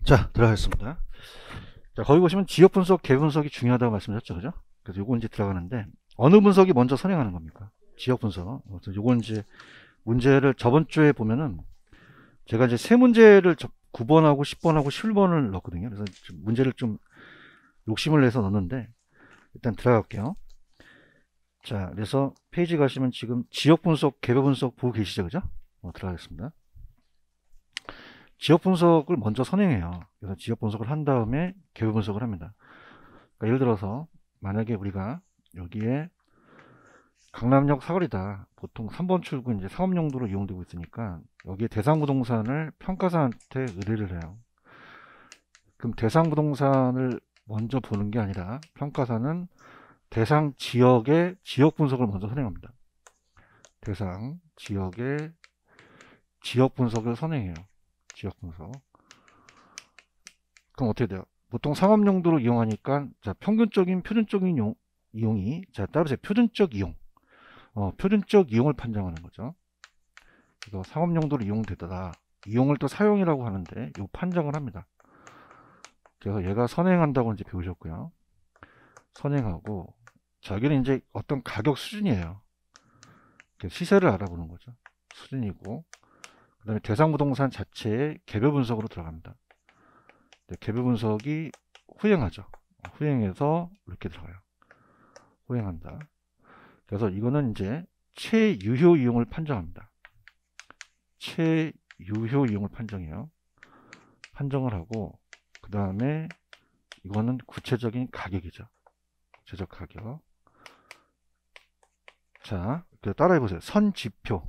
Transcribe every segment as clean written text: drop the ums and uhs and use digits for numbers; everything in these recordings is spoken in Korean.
자, 들어가겠습니다. 자, 거기 보시면 지역 분석, 개 분석이 중요하다고 말씀드렸죠, 그죠? 그래서 요거 이제 들어가는데 어느 분석이 먼저 선행하는 겁니까? 지역 분석. 그래서 요거 이제 문제를 저번 주에 보면은 제가 이제 세 문제를 9번하고 10번하고 11번을 넣었거든요. 그래서 문제를 좀 욕심을 내서 넣었는데 일단 들어갈게요. 자, 그래서 페이지 가시면 지금 지역 분석, 개별 분석 보고 계시죠, 그죠? 들어가겠습니다. 지역 분석을 먼저 선행해요. 그래서 지역 분석을 한 다음에 개별 분석을 합니다. 그러니까 예를 들어서 만약에 우리가 여기에 강남역 사거리다. 보통 3번 출구 이제 사업 용도로 이용되고 있으니까 여기에 대상부동산을 평가사한테 의뢰를 해요. 그럼 대상부동산을 먼저 보는 게 아니라 평가사는 대상 지역의 지역 분석을 먼저 선행합니다. 대상 지역의 지역 분석을 선행해요. 지역 분석. 그럼 어떻게 돼요? 보통 상업 용도로 이용하니까 자, 평균적인 표준적인 이용이 자, 따라서 표준적 이용. 표준적 이용을 판정하는 거죠. 그래서 상업 용도로 이용되다. 이용을 또 사용이라고 하는데 이 판정을 합니다. 그래서 얘가 선행한다고 이제 배우셨고요. 선행하고 자, 여기는 이제 어떤 가격 수준이에요. 시세를 알아보는 거죠. 수준이고 그 다음에 대상 부동산 자체의 개별 분석으로 들어갑니다. 개별 분석이 후행하죠. 후행해서 이렇게 들어가요. 후행한다. 그래서 이거는 이제 최유효 이용을 판정합니다. 최유효 이용을 판정해요. 판정을 하고 그 다음에 이거는 구체적인 가격이죠. 구체적 가격. 자, 따라해 보세요. 선지표.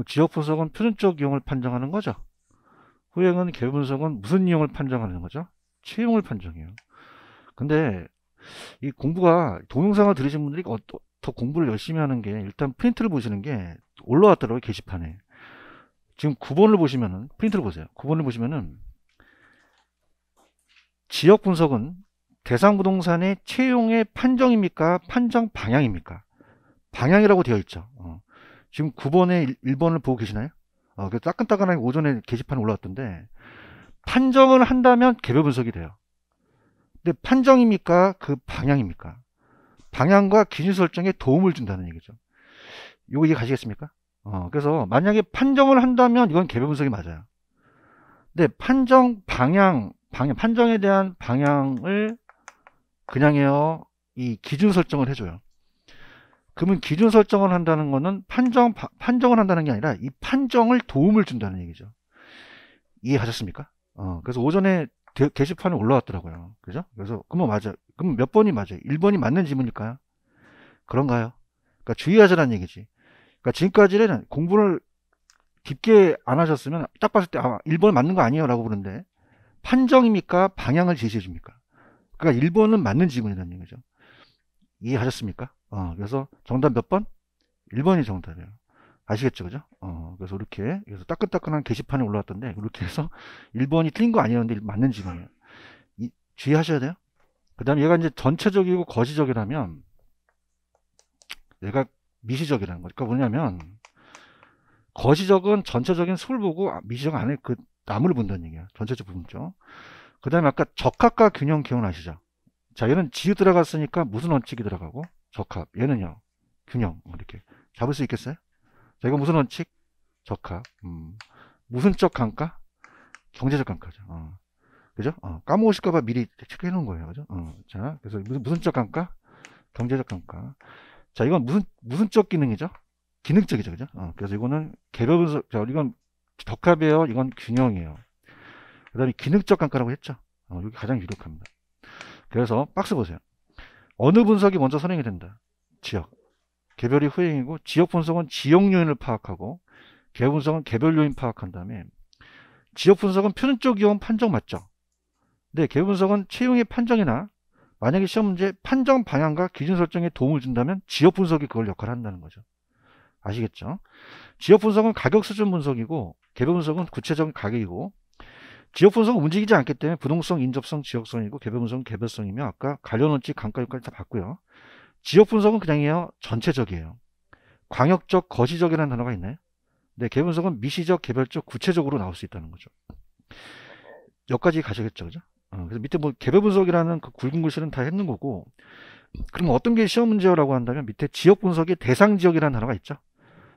지역 분석은 표준적 이용을 판정하는 거죠. 후행은 개별 분석은 무슨 이용을 판정하는 거죠? 채용을 판정해요. 근데 이 공부가 동영상을 들으신 분들이 더 공부를 열심히 하는 게 일단 프린트를 보시는 게 올라왔더라고요. 게시판에. 지금 9번을 보시면은 프린트를 보세요. 9번을 보시면은 지역 분석은 대상 부동산의 채용의 판정입니까? 판정 방향입니까? 방향이라고 되어 있죠. 지금 9번에 1번을 보고 계시나요? 그래서 따끈따끈하게 오전에 게시판에 올라왔던데 판정을 한다면 개별 분석이 돼요. 근데 판정입니까? 그 방향입니까? 방향과 기준 설정에 도움을 준다는 얘기죠. 이거 이해 가시겠습니까? 그래서 만약에 판정을 한다면 이건 개별 분석이 맞아요. 근데 판정에 대한 방향을 그냥 해요. 이 기준 설정을 해줘요. 그러면 기준 설정을 한다는 거는 판정을 한다는 게 아니라 이 판정을 도움을 준다는 얘기죠. 이해하셨습니까? 그래서 오전에 게시판에 올라왔더라고요. 그죠? 그래서, 그럼 맞아요. 그럼 몇 번이 맞아요? 1번이 맞는 지문일까요? 그런가요? 그러니까 주의하자는 얘기지. 그러니까 지금까지는 공부를 깊게 안 하셨으면 딱 봤을 때, 1번 맞는 거 아니에요? 라고 그러는데, 판정입니까? 방향을 제시해 줍니까? 그러니까 1번은 맞는 지문이라는 얘기죠. 이해하셨습니까? 그래서 정답 몇 번? 1번이 정답이에요. 아시겠죠? 그죠? 그래서 이렇게, 그래서 따끈따끈한 게시판에 올라왔던데, 이렇게 해서 1번이 틀린 거 아니었는데 맞는 지문이에요. 주의하셔야 돼요. 그 다음에 얘가 이제 전체적이고 거시적이라면, 얘가 미시적이라는 거죠. 그러니까 뭐냐면, 거시적은 전체적인 수를 보고 미시적 안에 그 나무를 본다는 얘기야. 전체적 부분죠. 그 다음에 아까 적합과 균형 기억나시죠? 자, 얘는 지읒 들어갔으니까 무슨 원칙이 들어가고 적합. 얘는요. 균형. 이렇게 잡을 수 있겠어요? 자, 이거 무슨 원칙? 적합. 무슨적 감가? 경제적 감가죠. 그죠? 까먹으실까봐 미리 체크해 놓은 거예요. 그죠? 자, 그래서 무슨적 감가? 경제적 감가. 자, 이건 무슨적 기능이죠? 기능적이죠. 그죠? 그래서 이거는 개별 분석, 자, 이건 적합이에요. 이건 균형이에요. 그 다음에 기능적 감가라고 했죠. 여기 가장 유력합니다. 그래서 박스 보세요. 어느 분석이 먼저 선행이 된다. 지역. 개별이 후행이고 지역 분석은 지역 요인을 파악하고 개별 분석은 개별 요인 파악한 다음에 지역 분석은 표준적 이용 판정 맞죠. 근데 개별 분석은 채용의 판정이나 만약에 시험 문제 판정 방향과 기준 설정에 도움을 준다면 지역 분석이 그걸 역할을 한다는 거죠. 아시겠죠? 지역 분석은 가격 수준 분석이고 개별 분석은 구체적인 가격이고 지역 분석은 움직이지 않기 때문에 부동성, 인접성, 지역성이고 개별 분석은 개별성이며 아까 관련 원칙, 감가율까지 다 봤고요. 지역 분석은 그냥이에요. 전체적이에요. 광역적, 거시적이라는 단어가 있나요? 네, 개별 분석은 미시적, 개별적, 구체적으로 나올 수 있다는 거죠. 여기까지 가시겠죠, 그죠? 그래서 밑에 뭐 개별 분석이라는 그 굵은 글씨는 다 했는 거고, 그럼 어떤 게 시험 문제라고 한다면 밑에 지역 분석의 대상 지역이라는 단어가 있죠.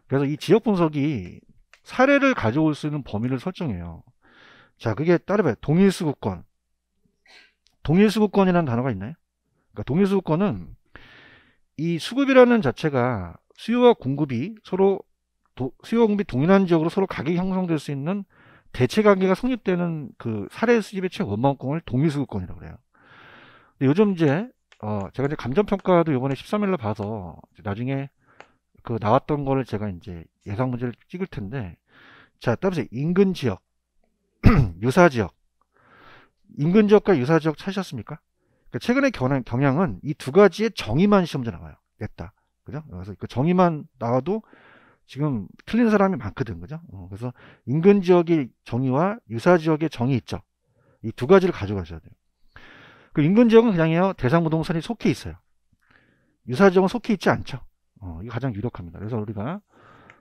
그래서 이 지역 분석이 사례를 가져올 수 있는 범위를 설정해요. 자, 그게 따라봐요. 동일수급권. 동일수급권이라는 단어가 있나요? 그러니까 동일수급권은 이 수급이라는 자체가 수요와 공급이 서로 수요와 공급이 동일한 지역으로 서로 가격이 형성될 수 있는 대체 관계가 성립되는 그 사례 수집의 최원만권을 동일수급권이라고 그래요. 근데 요즘 이제 제가 이제 감정평가도 이번에 13일날 봐서 나중에 그 나왔던 거를 제가 이제 예상 문제를 찍을 텐데, 자, 따라서 인근 지역, 유사 지역, 인근 지역과 유사 지역 찾으셨습니까? 그러니까 최근의 경향은 이 두 가지의 정의만 시험제 나와요. 냈다. 그죠? 그래서 그 정의만 나와도 지금 틀린 사람이 많거든. 그죠? 그래서 인근 지역의 정의와 유사 지역의 정의 있죠. 이 두 가지를 가져가셔야 돼요. 그 인근 지역은 그냥요, 대상 부동산이 속해 있어요. 유사 지역은 속해 있지 않죠. 이게 가장 유력합니다. 그래서 우리가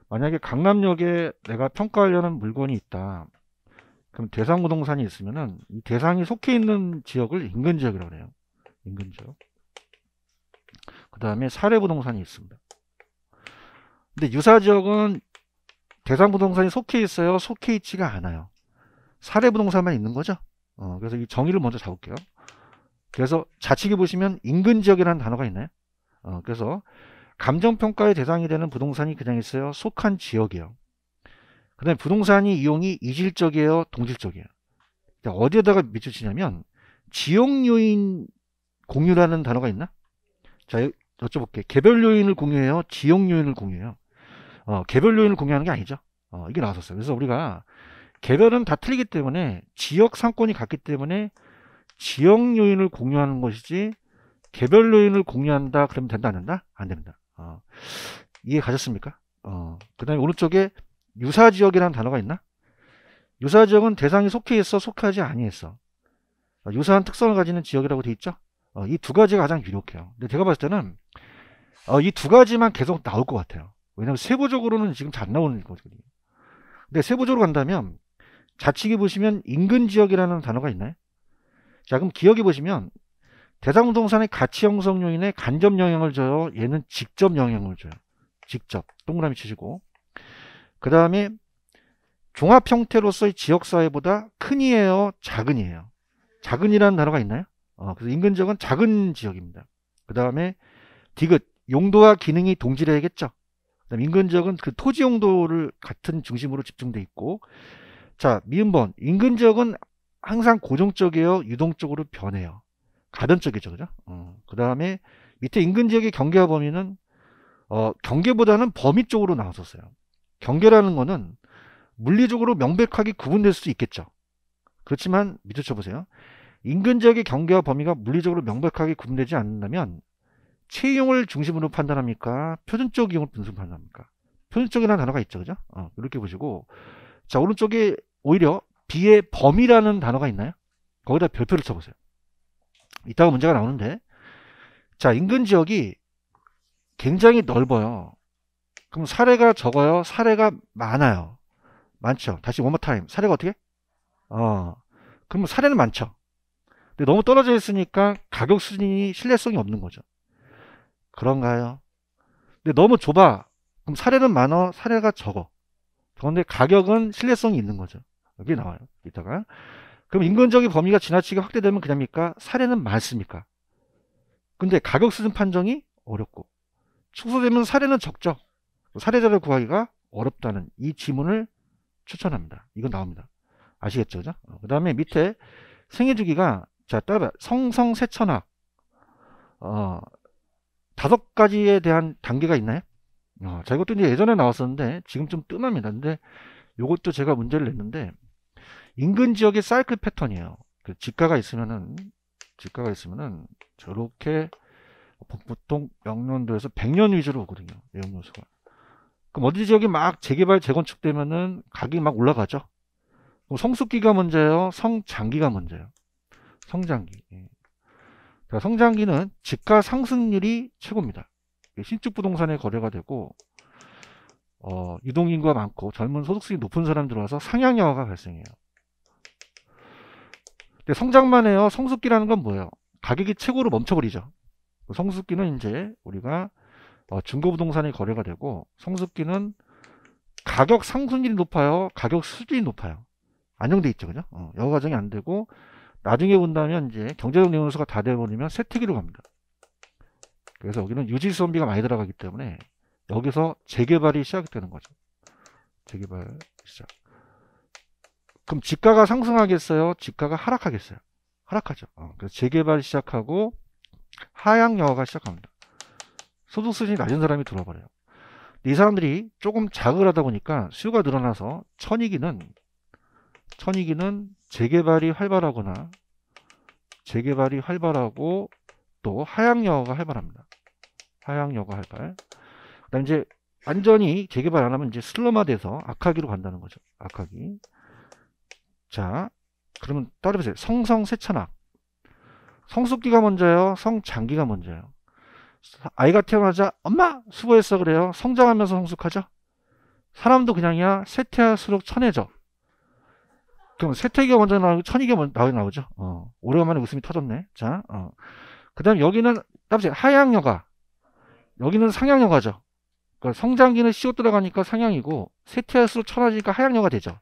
만약에 강남역에 내가 평가하려는 물건이 있다. 그럼 대상 부동산이 있으면은 이 대상이 속해 있는 지역을 인근 지역이라고 해요. 인근 지역. 그 다음에 사례 부동산이 있습니다. 근데 유사 지역은 대상 부동산이 속해 있어요? 속해 있지가 않아요. 사례 부동산만 있는 거죠. 그래서 이 정의를 먼저 잡을게요. 그래서 좌측에 보시면 인근 지역이라는 단어가 있나요? 그래서 감정평가의 대상이 되는 부동산이 그냥 있어요? 속한 지역이에요. 그 다음에 부동산이 이용이 이질적이에요? 동질적이에요? 어디에다가 밑줄치냐면 지역 요인 공유라는 단어가 있나? 자, 여쭤볼게. 개별 요인을 공유해요? 지역 요인을 공유해요? 개별 요인을 공유하는 게 아니죠. 이게 나왔었어요. 그래서 우리가 개별은 다 틀리기 때문에 지역 상권이 같기 때문에 지역 요인을 공유하는 것이지 개별 요인을 공유한다 그러면 된다 안 된다? 안 됩니다. 이해 가셨습니까? 그 다음에 오른쪽에 유사 지역이라는 단어가 있나? 유사 지역은 대상이 속해 있어 속하지 아니했어. 유사한 특성을 가지는 지역이라고 돼 있죠. 이 두 가지가 가장 유력해요. 근데 제가 봤을 때는 이 두 가지만 계속 나올 것 같아요. 왜냐하면 세부적으로는 지금 잘 나오는 거거든요. 근데 세부적으로 간다면 좌측에 보시면 인근 지역이라는 단어가 있나요? 자, 그럼 기억해 보시면 대상 부동산의 가치 형성 요인에 간접 영향을 줘요. 얘는 직접 영향을 줘요. 직접. 동그라미 치시고. 그 다음에 종합 형태로서의 지역사회보다 큰이에요? 작은이에요? 작은이라는 단어가 있나요? 그래서 인근 지역은 작은 지역입니다. 그 다음에 디귿. 용도와 기능이 동질해야겠죠. 그다음 인근 지역은 그 토지 용도를 같은 중심으로 집중돼 있고, 자, 미음번. 인근 지역은 항상 고정적이에요? 유동적으로 변해요? 가변적이죠. 그죠? 그 다음에 밑에 인근 지역의 경계와 범위는 경계보다는 범위 쪽으로 나왔었어요. 경계라는 거는 물리적으로 명백하게 구분될 수도 있겠죠. 그렇지만 밑에 쳐보세요. 인근 지역의 경계와 범위가 물리적으로 명백하게 구분되지 않는다면 채용을 중심으로 판단합니까? 표준적 이용을 중심으로 판단합니까? 표준적이라는 단어가 있죠. 그죠? 이렇게 보시고, 자, 오른쪽에 오히려 B의 범위라는 단어가 있나요? 거기다 별표를 쳐보세요. 이따가 문제가 나오는데, 자, 인근 지역이 굉장히 넓어요. 그럼 사례가 적어요? 사례가 많아요? 많죠. 다시 one more time. 사례가 어떻게? 그럼 사례는 많죠. 근데 너무 떨어져 있으니까 가격 수준이 신뢰성이 없는 거죠. 그런가요? 근데 너무 좁아. 그럼 사례는 많아? 사례가 적어. 그런데 가격은 신뢰성이 있는 거죠. 여기 나와요. 이따가. 그럼 인근적인 범위가 지나치게 확대되면 그냥입니까? 사례는 많습니까? 근데 가격 수준 판정이 어렵고, 축소되면 사례는 적죠. 사례자를 구하기가 어렵다는 이 지문을 추천합니다. 이건 나옵니다. 아시겠죠? 그죠? 그 다음에 밑에 생애주기가, 자, 따라 성성세천학 5가지에 대한 단계가 있나요? 자, 이것도 이제 예전에 나왔었는데 지금 좀 뜸합니다. 근데 이것도 제가 문제를 냈는데, 인근 지역의 사이클 패턴이에요. 지가가 있으면은 저렇게 보통 명년도에서 100년 위주로 오거든요. 내용 요소가. 그럼 어디 지역이 막 재개발 재건축되면은 가격이 막 올라가죠. 그럼 성숙기가 문제예요? 성장기가 문제예요? 성장기. 자, 성장기는 지가 상승률이 최고입니다. 신축 부동산의 거래가 되고, 유동인구가 많고 젊은 소득수준이 높은 사람 들어와서 상향 여하가 발생해요. 근데 성장만 해요. 성숙기라는 건 뭐예요? 가격이 최고로 멈춰버리죠. 성숙기는 이제 우리가 중고부동산이 거래가 되고, 성숙기는 가격 상승률이 높아요. 가격 수준이 높아요. 안정돼 있죠, 그죠? 여가 과정이 안 되고, 나중에 본다면 이제 경제적 요소가 다 돼버리면 쇠퇴기로 갑니다. 그래서 여기는 유지수원비가 많이 들어가기 때문에 여기서 재개발이 시작이 되는 거죠. 재개발 시작. 그럼 지가가 상승하겠어요? 지가가 하락하겠어요? 하락하죠. 그래서 재개발 시작하고 하향여가 시작합니다. 소득 수준이 낮은 사람이 들어와버려요. 이 사람들이 조금 자극을 하다 보니까 수요가 늘어나서 천이기는 재개발이 활발하고 또 하향여가 활발합니다. 하향여가 활발. 그다음 이제 완전히 재개발 안 하면 이제 슬럼화돼서 악화기로 간다는 거죠. 악화기. 자, 그러면 따라해보세요. 성성세천학. 성숙기가 먼저예요? 성장기가 먼저예요? 아이가 태어나자 엄마 수고했어 그래요? 성장하면서 성숙하죠? 사람도 그냥이야. 쇠퇴할수록 천해져. 그럼 쇠퇴기가 먼저 나오고 천이기가 먼저 나오죠. 오래간만에 웃음이 터졌네. 자, 그 다음 여기는 따라보세요. 하향여가. 여기는 상향여가죠. 그러니까 성장기는 CO 들어가니까 상향이고 쇠퇴할수록 천하지니까 하향여가 되죠.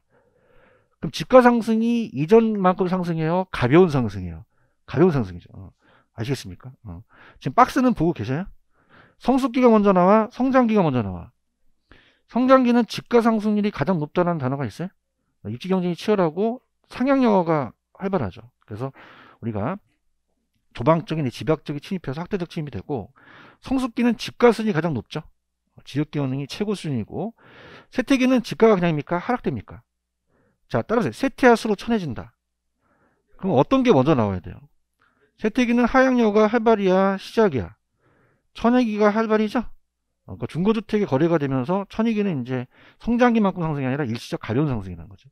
그럼 지가 상승이 이전만큼 상승해요? 가벼운 상승이에요? 가벼운 상승이죠. 아시겠습니까? 지금 박스는 보고 계셔요? 성숙기가 먼저 나와? 성장기가 먼저 나와? 성장기는 지가 상승률이 가장 높다는 단어가 있어요? 입지 경쟁이 치열하고 상향여가 활발하죠. 그래서 우리가 조방적인 집약적인 침입해서 학대적 침입이 되고, 성숙기는 지가 수준이 가장 높죠. 지역 기능이 최고 수준이고, 쇠퇴기는 지가가 그냥입니까? 하락됩니까? 자, 따라서 쇠퇴할수록 천해진다. 그럼 어떤 게 먼저 나와야 돼요? 쇠퇴기는 하향여가 활발이야, 시작이야? 천여기가 활발이죠? 그러니까 중고주택이 거래가 되면서 천여기는 이제 성장기만큼 상승이 아니라 일시적 가벼운 상승이라는 거죠.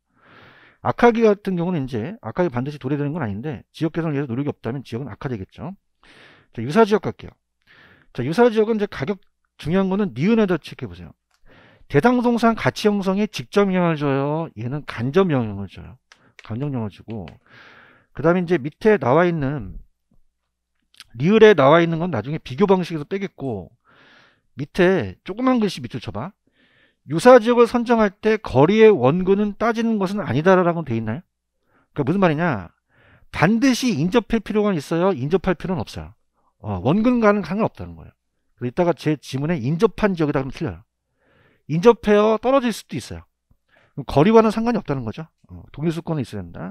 악화기 같은 경우는 이제 악화기 반드시 도래되는 건 아닌데 지역 개선을 위해서 노력이 없다면 지역은 악화되겠죠. 자, 유사지역 갈게요. 자, 유사지역은 이제 가격 중요한 거는 니은에다 체크해 보세요. 대상동산 가치 형성에 직접 영향을 줘요. 얘는 간접 영향을 줘요. 간접 영향을 주고, 그 다음에 이제 밑에 나와 있는 리을에 나와 있는 건 나중에 비교 방식에서 빼겠고, 밑에 조그만 글씨 밑을 쳐봐. 유사지역을 선정할 때 거리의 원근은 따지는 것은 아니다라고 돼 있나요? 그러니까 무슨 말이냐? 반드시 인접할 필요가 있어요? 인접할 필요는 없어요. 원근과는 상관없다는 거예요. 그래서 이따가 제 지문에 인접한 지역이다 그러면 틀려요. 인접해요? 떨어질 수도 있어요. 그럼 거리와는 상관이 없다는 거죠. 동일수권은 있어야 된다.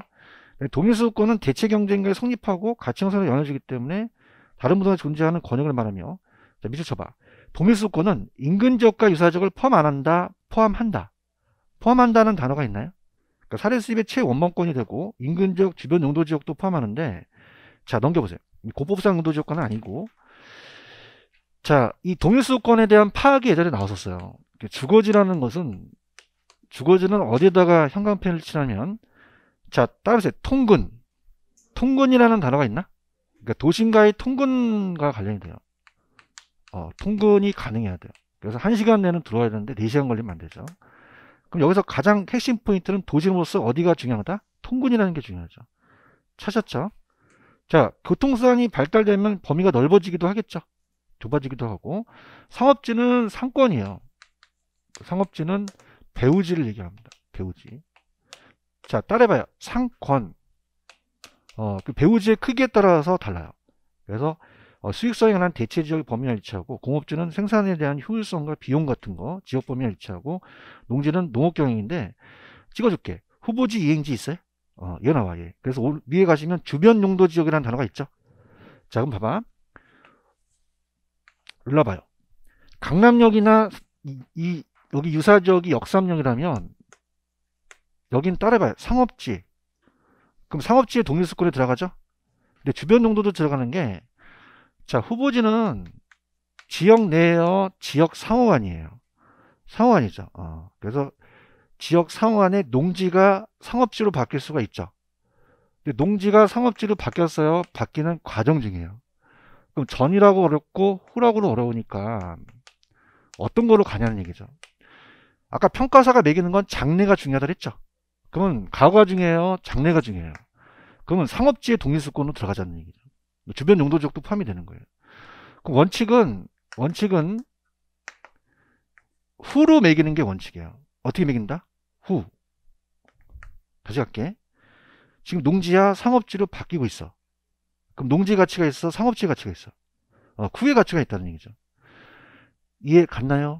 동일수권은 대체 경쟁에 성립하고 가치 형성에 영향을 주기 때문에 다른 부동산에 존재하는 권역을 말하며, 자, 밑을 쳐봐. 동일수권은 인근 지역과 유사지역을 포함 안 한다, 포함한다. 포함한다는 단어가 있나요? 그러니까 사례 수입의 최원본권이 되고 인근 지역, 주변 용도 지역도 포함하는데, 자, 넘겨보세요. 고법상 용도 지역과는 아니고, 자, 이 동일수권에 대한 파악이 예전에 나왔었어요. 주거지라는 것은, 주거지는 어디에다가 형광펜을 칠하면, 자, 따라서 통근. 통근이라는 단어가 있나? 그러니까 도심과의 통근과 관련이 돼요. 통근이 가능해야 돼요. 그래서 1시간 내는 들어와야 되는데 4시간 걸리면 안 되죠. 그럼 여기서 가장 핵심 포인트는 도심으로서 어디가 중요하다? 통근이라는 게 중요하죠. 찾았죠? 자, 교통수단이 발달되면 범위가 넓어지기도 하겠죠. 좁아지기도 하고, 상업지는 상권이에요. 상업지는 배우지를 얘기합니다. 배우지. 자, 따라해봐요. 상권. 그 배우지의 크기에 따라서 달라요. 그래서 수익성에 관한 대체 지역의 범위를 일치하고, 공업지는 생산에 대한 효율성과 비용 같은 거 지역 범위를 일치하고, 농지는 농업 경영인데, 찍어줄게. 후보지 이행지 있어요? 얘 나와, 얘. 그래서 위에 가시면 주변 용도 지역이라는 단어가 있죠. 자, 그럼 봐봐. 일로 와봐요. 강남역이나 여기 유사지역이 역삼역이라면 여긴 따라해봐요. 상업지. 그럼 상업지의 동일수권에 들어가죠? 근데 주변 용도도 들어가는 게, 자, 후보지는 지역 내에요, 지역 상호간이에요. 상호간이죠. 그래서 지역 상호간에 농지가 상업지로 바뀔 수가 있죠. 근데 농지가 상업지로 바뀌었어요. 바뀌는 과정 중이에요. 그럼 전이라고 어렵고 후라고도 어려우니까 어떤 거로 가냐는 얘기죠. 아까 평가사가 매기는 건 장래가 중요하다 그랬죠. 그러면 가가 중요해요, 장래가 중요해요? 그러면 상업지의 동일수권으로 들어가자는 얘기죠. 주변 용도 지역도 포함이 되는 거예요. 그럼 원칙은 후로 매기는 게 원칙이에요. 어떻게 매긴다? 후. 다시 갈게. 지금 농지야 상업지로 바뀌고 있어. 그럼 농지 가치가 있어? 상업지 가치가 있어? 후의 가치가 있다는 얘기죠. 이해 갔나요?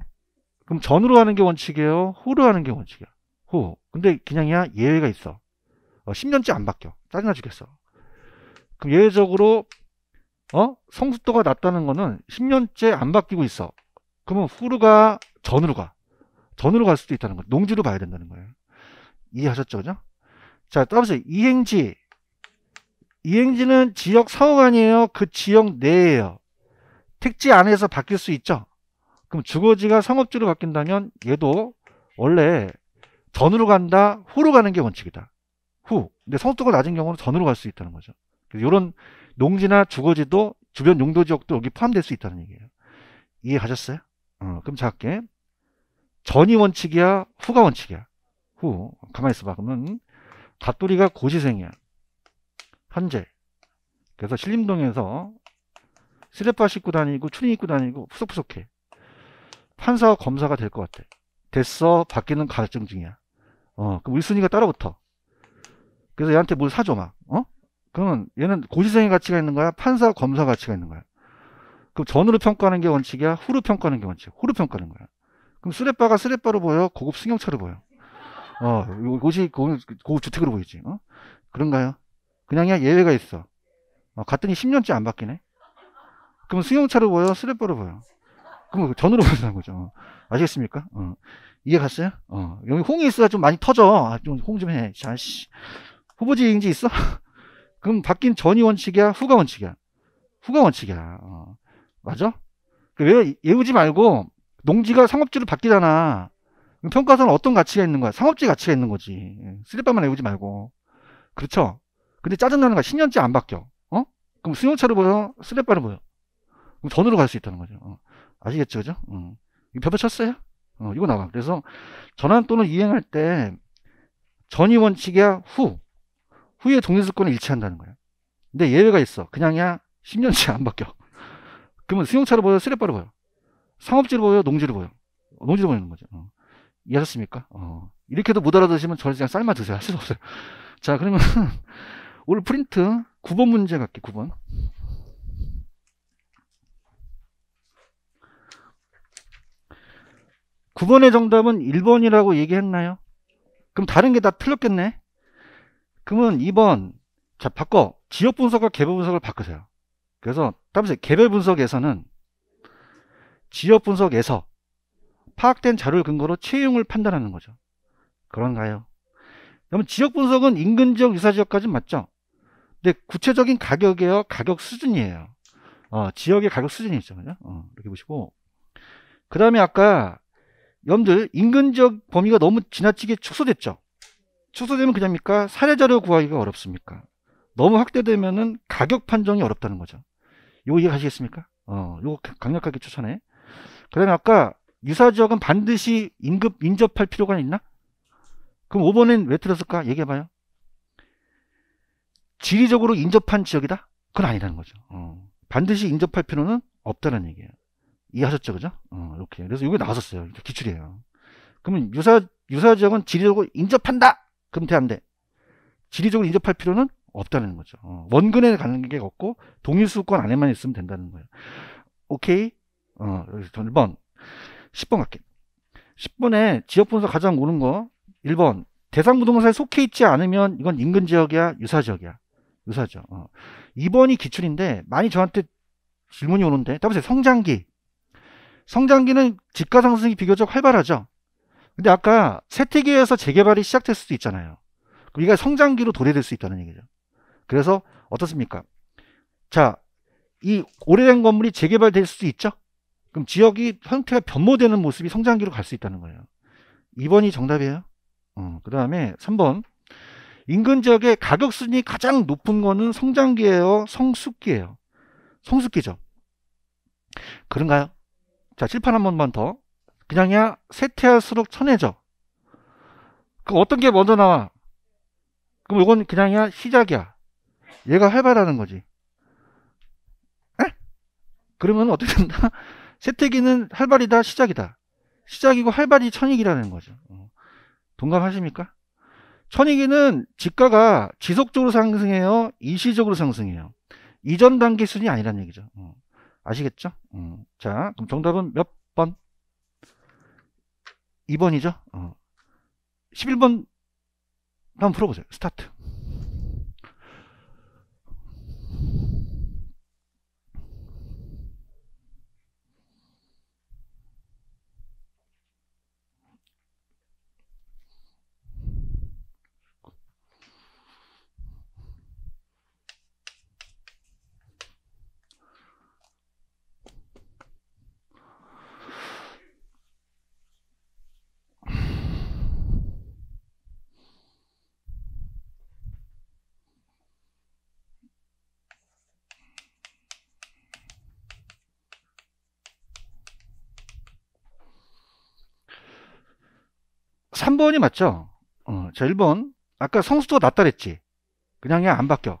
그럼 전으로 하는 게 원칙이에요? 후로 하는 게 원칙이야? 후. 근데 그냥이야 예외가 있어. 10년째 안 바뀌어. 짜증나 죽겠어. 그럼 예외적으로 성숙도가 낮다는 거는 10년째 안 바뀌고 있어. 그러면 후루가 전으로 갈 수도 있다는 거예요. 농지로 봐야 된다는 거예요. 이해하셨죠? 그죠? 자, 따라서 이행지는 지역 사호가 아니에요. 그 지역 내에요. 택지 안에서 바뀔 수 있죠. 그럼 주거지가 상업지로 바뀐다면 얘도 원래 전으로 간다, 후로 가는 게 원칙이다. 후. 근데 성숙도가 낮은 경우는 전으로 갈 수 있다는 거죠. 그래서 이런 농지나 주거지도 주변 용도 지역도 여기 포함될 수 있다는 얘기예요. 이해가셨어요? 그럼 자 할게. 전이 원칙이야, 후가 원칙이야. 후. 가만히 있어봐. 그러면 닷돌이가 고시생이야. 현재. 그래서 신림동에서 쓰레빠 싣고 다니고 추리 입고 다니고 푸석푸석해. 판사와 검사가 될 것 같아. 됐어. 바뀌는 가증 중이야. 그럼 1순위가 따라붙어. 그래서 얘한테 뭘 사줘 막. 그러면 얘는 고시생의 가치가 있는 거야? 판사, 검사 가치가 있는 거야? 그럼 전으로 평가하는 게 원칙이야? 후로 평가하는 게 원칙이야? 후로 평가하는 거야. 그럼 쓰레빠가 쓰레빠로 보여? 고급 승용차로 보여? 이것이 고급 주택으로 보이지? 그런가요? 그냥이야 예외가 있어. 갔더니 10년째 안 바뀌네? 그럼 승용차로 보여? 쓰레빠로 보여? 그럼 전으로 보인다는 거죠. 아시겠습니까? 이해 갔어요? 여기 홍이 있어야 좀 많이 터져. 좀 홍 좀 해. 자씨. 후보지 인지 있어? 그럼 바뀐 전이 원칙이야? 후가 원칙이야? 후가 원칙이야. 맞아? 왜 외우지 말고 농지가 상업지로 바뀌잖아. 평가서는 어떤 가치가 있는 거야? 상업지 가치가 있는 거지. 쓰레빠만 외우지 말고. 그렇죠? 근데 짜증나는 거야. 10년째 안 바뀌어. 그럼 승용차로 보여? 쓰레빠로 보여? 그럼 전으로 갈 수 있다는 거죠. 아시겠죠? 그죠? 이거 벼벼 쳤어요? 이거 나와. 그래서 전환 또는 이행할 때 전이 원칙이야? 후의 동일수권을 일치한다는 거야. 근데 예외가 있어. 그냥이야 10년째 안 바뀌어. 그러면 승용차로 보여? 쓰레빠로 보여? 상업지로 보여? 농지로 보여? 농지로 보이는 거죠. 이해하셨습니까? 이렇게도 못 알아들으시면 저를 그냥 삶아 드세요. 할 수도 없어요. 자, 그러면 오늘 프린트 9번 문제 갈게. 9번. 9번의 정답은 1번이라고 얘기했나요? 그럼 다른 게 다 틀렸겠네? 그러면 2번. 자, 바꿔. 지역 분석과 개별 분석을 바꾸세요. 그래서 따라서 개별 분석에서는 지역 분석에서 파악된 자료를 근거로 채용을 판단하는 거죠. 그런가요? 그러면 지역 분석은 인근 지역, 유사 지역까지 맞죠? 근데 구체적인 가격이에요? 가격 수준이에요. 지역의 가격 수준이 있죠. 그죠? 이렇게 보시고. 그 다음에 아까 여러분들 인근 지역 범위가 너무 지나치게 축소됐죠? 축소되면 그냥입니까? 사례 자료 구하기가 어렵습니까? 너무 확대되면은 가격 판정이 어렵다는 거죠. 이거 이해가시겠습니까? 이거 강력하게 추천해. 그 다음에 아까 유사 지역은 반드시 인접할 필요가 있나? 그럼 5번엔 왜 틀렸을까? 얘기해봐요. 지리적으로 인접한 지역이다? 그건 아니라는 거죠. 반드시 인접할 필요는 없다는 얘기예요. 이해하셨죠? 그죠? 이렇게. 그래서 이게 나왔었어요. 기출이에요. 그러면 유사 지역은 지리적으로 인접한다! 그럼 돼, 안 돼? 지리적으로 인접할 필요는 없다는 거죠. 원근에 가는 게 없고, 동일수권 안에만 있으면 된다는 거예요. 오케이? 여기서 1번. 10번 갈게. 10번에 지역 분석 가장 오는 거. 1번. 대상 부동산에 속해 있지 않으면 이건 인근 지역이야? 유사 지역이야? 유사죠. 2번이 기출인데, 많이 저한테 질문이 오는데, 따라서 성장기. 성장기는 집가 상승이 비교적 활발하죠. 근데 아까 세태기에서 재개발이 시작될 수도 있잖아요. 그럼 이가 성장기로 도래될 수 있다는 얘기죠. 그래서 어떻습니까? 자, 이 오래된 건물이 재개발될 수도 있죠. 그럼 지역이 형태가 변모되는 모습이 성장기로 갈 수 있다는 거예요. 2번이 정답이에요. 그 다음에 3번. 인근 지역의 가격 수준이 가장 높은 거는 성장기예요? 성숙기예요? 성숙기죠. 그런가요? 자, 칠판 한 번만 더. 그냥이야 세태할수록 천해져. 그럼 어떤 게 먼저 나와? 그럼 이건 그냥이야 시작이야. 얘가 활발하는 거지. 에? 그러면 어떻게 된다? 세태기는 활발이다, 시작이다. 시작이고 활발이 천익이라는 거죠. 동감하십니까? 천익이는 지가가 지속적으로 상승해요, 일시적으로 상승해요. 이전 단계 순이 아니라는 얘기죠. 아시겠죠? 자, 그럼 정답은 몇 번? 2번이죠? 11번 한번 풀어보세요. 스타트. 3번이 맞죠? 자, 1번. 아까 성수도가 낮다 그랬지? 그냥 안 바뀌어.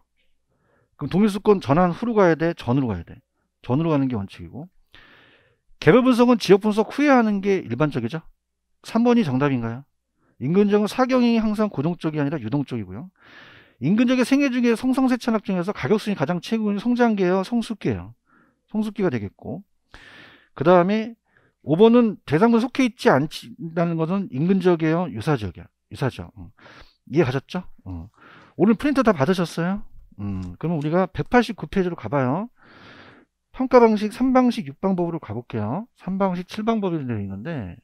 그럼 동일수권 전환 후로 가야 돼? 전으로 가야 돼? 전으로 가는 게 원칙이고. 개별 분석은 지역 분석 후에 하는 게 일반적이죠? 3번이 정답인가요? 인근적은 사경이 항상 고정적이 아니라 유동적이고요. 인근적의 생애 중에 성성세 찬학 중에서 가격순이 가장 최고인 성장계예요, 성숙계예요? 성숙기가 되겠고. 그 다음에 5번은 대상군 속해 있지 않다는 것은 인근적이에요, 유사적이야? 유사적. 이해 가셨죠? 오늘 프린터 다 받으셨어요? 그러면 우리가 189페이지로 가봐요. 평가 방식 3방식 6방법으로 가볼게요. 3방식 7방법이 되어 있는데,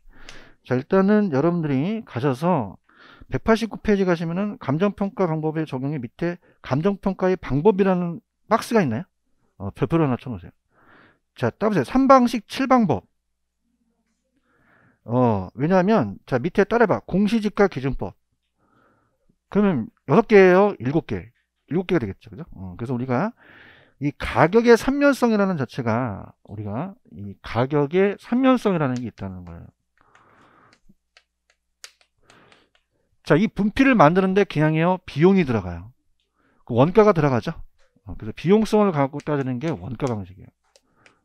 자, 일단은 여러분들이 가셔서 189페이지 가시면은 감정평가 방법의 적용이 밑에 감정평가의 방법이라는 박스가 있나요? 별표를 하나 쳐놓으세요. 자, 따보세요. 3방식 7방법. 왜냐하면, 자, 밑에 따라봐. 공시지가 기준법. 그러면 6개예요? 7개. 7개가 되겠죠. 그죠? 그래서 우리가 이 가격의 삼면성이라는 자체가, 우리가 이 가격의 삼면성이라는 게 있다는 거예요. 자, 이 분필을 만드는데 그냥요, 비용이 들어가요. 그 원가가 들어가죠. 그래서 비용성을 갖고 따지는 게 원가 방식이에요.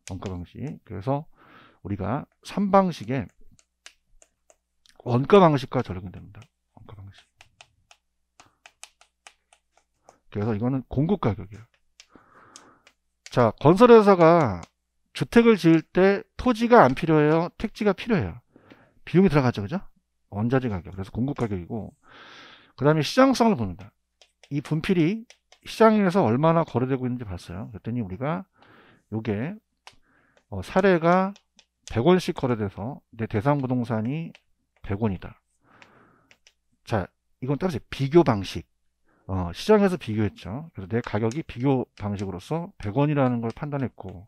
원가 방식. 그래서 우리가 3방식에 원가 방식과 적용됩니다. 원가 방식. 그래서 이거는 공급 가격이에요. 자, 건설회사가 주택을 지을 때 토지가 안 필요해요, 택지가 필요해요? 비용이 들어가죠. 그죠? 원자재 가격. 그래서 공급 가격이고, 그 다음에 시장성을 봅니다. 이 분필이 시장에서 얼마나 거래되고 있는지 봤어요. 그랬더니 우리가 요게 사례가 100원씩 거래돼서 내 대상 부동산이 100원이다. 자, 이건 따라서 비교 방식. 시장에서 비교했죠. 그래서 내 가격이 비교 방식으로서 100원이라는 걸 판단했고,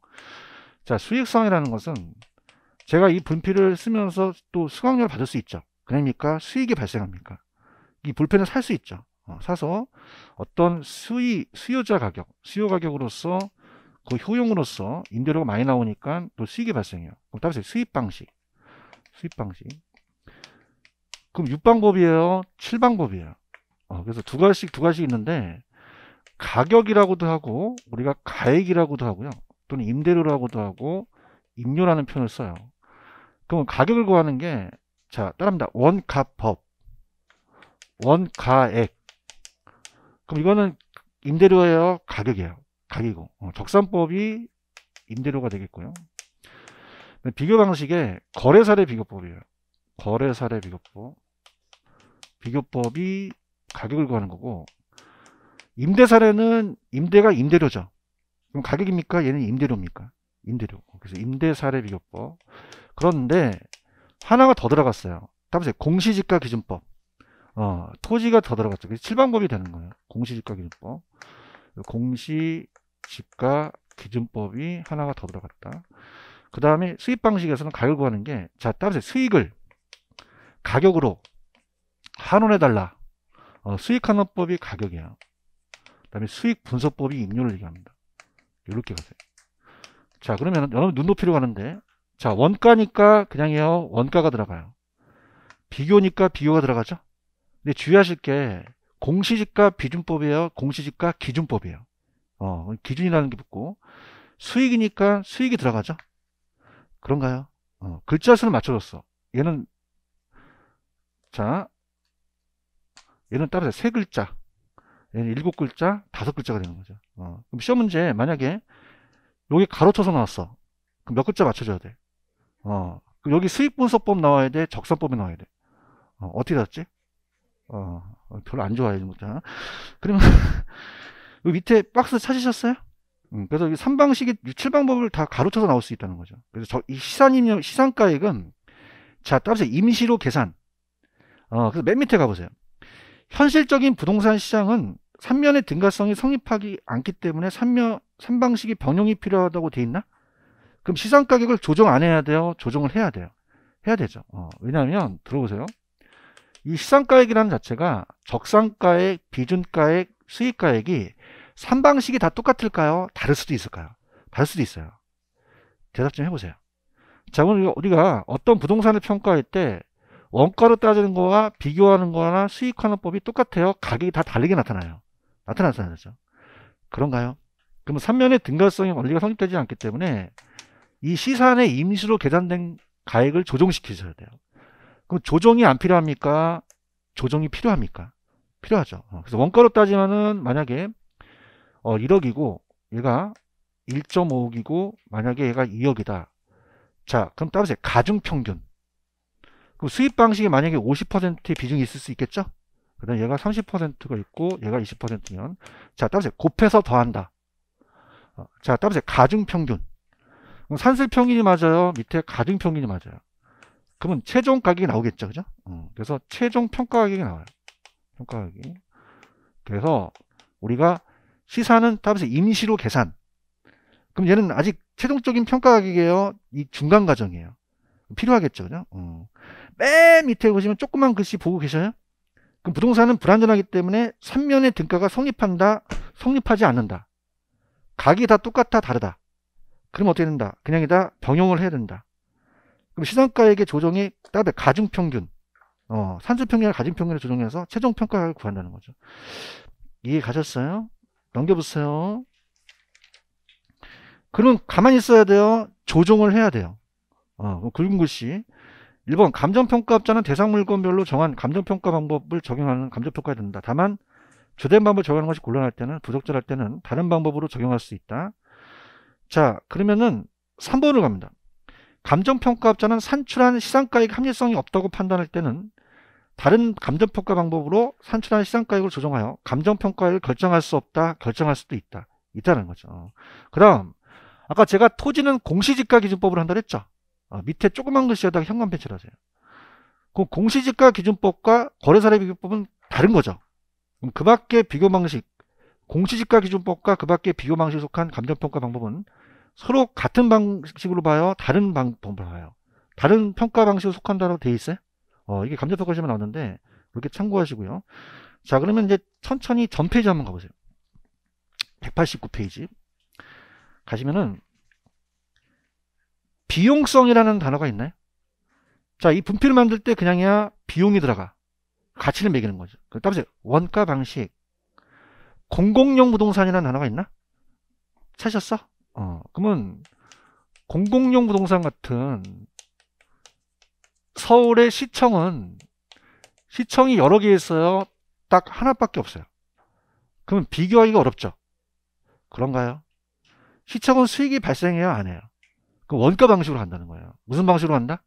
자, 수익성이라는 것은 제가 이 분필을 쓰면서 또 수강료를 받을 수 있죠. 그러니까 수익이 발생합니까? 이 볼펜을 살 수 있죠. 사서 어떤 수요자 가격, 수요 가격으로서 그 효용으로서 임대료가 많이 나오니까 또 수익이 발생해요. 그럼 따라서 수입 방식. 수입 방식. 그럼 6방법이에요? 7방법이에요? 그래서 두 가지 있는데, 가격이라고도 하고, 우리가 가액이라고도 하고요. 또는 임대료라고도 하고, 임료라는 표현을 써요. 그럼 가격을 구하는 게, 자, 따라합니다. 원가법. 원가액. 그럼 이거는 임대료예요? 가격이에요? 가격이고. 적산법이 임대료가 되겠고요. 비교 방식에 거래사례 비교법이에요. 거래사례 비교법. 비교법이 가격을 구하는 거고, 임대사례는 임대가 임대료죠. 그럼 가격입니까? 얘는 임대료입니까? 임대료. 그래서 임대사례 비교법. 그런데 하나가 더 들어갔어요. 따보세요. 공시지가 기준법. 토지가 더 들어갔죠. 그래서 7방법이 되는 거예요. 공시지가 기준법. 공시지가 기준법이 하나가 더 들어갔다. 그 다음에 수입 방식에서는 가격을 구하는 게, 자, 따보세요. 수익을 가격으로 환원해달라. 수익환원법이 가격이에요. 그 다음에 수익 분석법이 임료를 얘기합니다. 이렇게 가세요. 자, 그러면 여러분 눈높이로 가는데, 자, 원가니까 그냥요, 원가가 들어가요. 비교니까 비교가 들어가죠. 근데 주의하실 게 공시지가 비준법이에요? 공시지가 기준법이에요? 기준이라는 게 붙고, 수익이니까 수익이 들어가죠? 그런가요? 글자 수는 맞춰줬어. 얘는, 자, 얘는 따라서 세 글자, 얘는 7글자, 5글자가 되는 거죠. 그럼 시험 문제, 만약에, 여기 가로쳐서 나왔어. 그럼 몇 글자 맞춰줘야 돼? 그럼 여기 수익분석법 나와야 돼? 적산법이 나와야 돼? 어떻게 났지? 별로 안 좋아요, 이런 거. 그러면, 여기 밑에 박스 찾으셨어요? 그래서 이 3방식의 7방법을 다 가로쳐서 나올 수 있다는 거죠. 그래서 이 시상가액은, 자, 따라서 임시로 계산. 그래서 맨 밑에 가보세요. 현실적인 부동산 시장은 3면의 등가성이 성립하지 않기 때문에 3방식이 병용이 필요하다고 돼 있나? 그럼 시상가격을 조정 안 해야 돼요? 조정을 해야 돼요? 해야 되죠. 왜냐하면, 들어보세요. 이 시상가액이라는 자체가 적산가액, 비준가액, 수익가액이 3방식이 다 똑같을까요? 다를 수도 있을까요? 다를 수도 있어요. 대답 좀 해보세요. 자, 오늘 우리가 어떤 부동산을 평가할 때 원가로 따지는 거와 비교하는 거나 수익하는 법이 똑같아요? 가격이 다 다르게 나타나요? 나타나죠. 그런가요? 그러면 3면의 등가성의 원리가 성립되지 않기 때문에 이 시산에 임시로 계산된 가액을 조정시키셔야 돼요. 그럼 조정이 안 필요합니까? 조정이 필요합니까? 필요하죠. 그래서 원가로 따지면은 만약에 1억이고 얘가 1.5억이고 만약에 얘가 2억이다. 자, 그럼 따라서 가중평균. 그럼 수입 방식이 만약에 50%의 비중이 있을 수 있겠죠? 그 다음에 얘가 30%가 있고 얘가 20%면 자, 따라서 곱해서 더한다. 자, 따라서 가중평균. 그럼 산술평균이 맞아요? 밑에 가중평균이 맞아요? 그러면 최종 가격이 나오겠죠, 그죠? 그래서 최종 평가 가격이 나와요. 평가 가격이. 그래서 우리가 시사는 따라서 임시로 계산. 그럼 얘는 아직 최종적인 평가 가격이에요. 이 중간 과정이에요. 필요하겠죠, 그죠? 맨 밑에 보시면 조그만 글씨 보고 계셔요? 그럼 부동산은 불안전하기 때문에 3면의 등가가 성립한다, 성립하지 않는다. 가격이 다 똑같다, 다르다. 그럼 어떻게 된다? 그냥이다 병용을 해야 된다. 그럼 시장가액의 조정이 따로 가중평균, 산술평균이나 가중평균을 조정해서 최종평가를 구한다는 거죠. 이해 가셨어요? 넘겨보세요. 그럼 가만히 있어야 돼요? 조정을 해야 돼요? 굵은 글씨. 1번 감정평가업자는 대상 물건별로 정한 감정평가 방법을 적용하는 감정평가가 된다. 다만 주된 방법을 적용하는 것이 곤란할 때는 부적절할 때는 다른 방법으로 적용할 수 있다. 자, 그러면은 3번으로 갑니다. 감정평가업자는 산출한 시상가액 합리성이 없다고 판단할 때는 다른 감정평가 방법으로 산출한 시상가액을 조정하여 감정평가액을 결정할 수 없다, 결정할 수도 있다. 있다는 거죠. 그 다음 아까 제가 토지는 공시지가 기준법으로 한다고 했죠. 밑에 조그만 글씨에다가 현관 배치를 하세요. 그 공시지가 기준법과 거래사례 비교법은 다른 거죠. 그럼 그 밖의 비교 방식, 공시지가 기준법과 그 밖의 비교 방식에 속한 감정평가 방법은 서로 같은 방식으로 봐요? 다른 방법으로 봐요? 다른 평가 방식으로 속한다고 되어 있어요? 이게 감정평가 시험에 나왔는데 이렇게 참고하시고요. 자, 그러면 이제 천천히 전 페이지 한번 가보세요. 189페이지 가시면은 비용성이라는 단어가 있나요? 자, 이 분필을 만들 때 그냥이야 비용이 들어가. 가치를 매기는 거죠. 따라서 원가 방식. 공공용 부동산이라는 단어가 있나? 찾으셨어? 그러면 공공용 부동산 같은 서울의 시청은 시청이 여러 개 있어요. 딱 하나밖에 없어요. 그러면 비교하기가 어렵죠. 그런가요? 시청은 수익이 발생해요, 안 해요? 그럼 원가 방식으로 한다는 거예요. 무슨 방식으로 한다?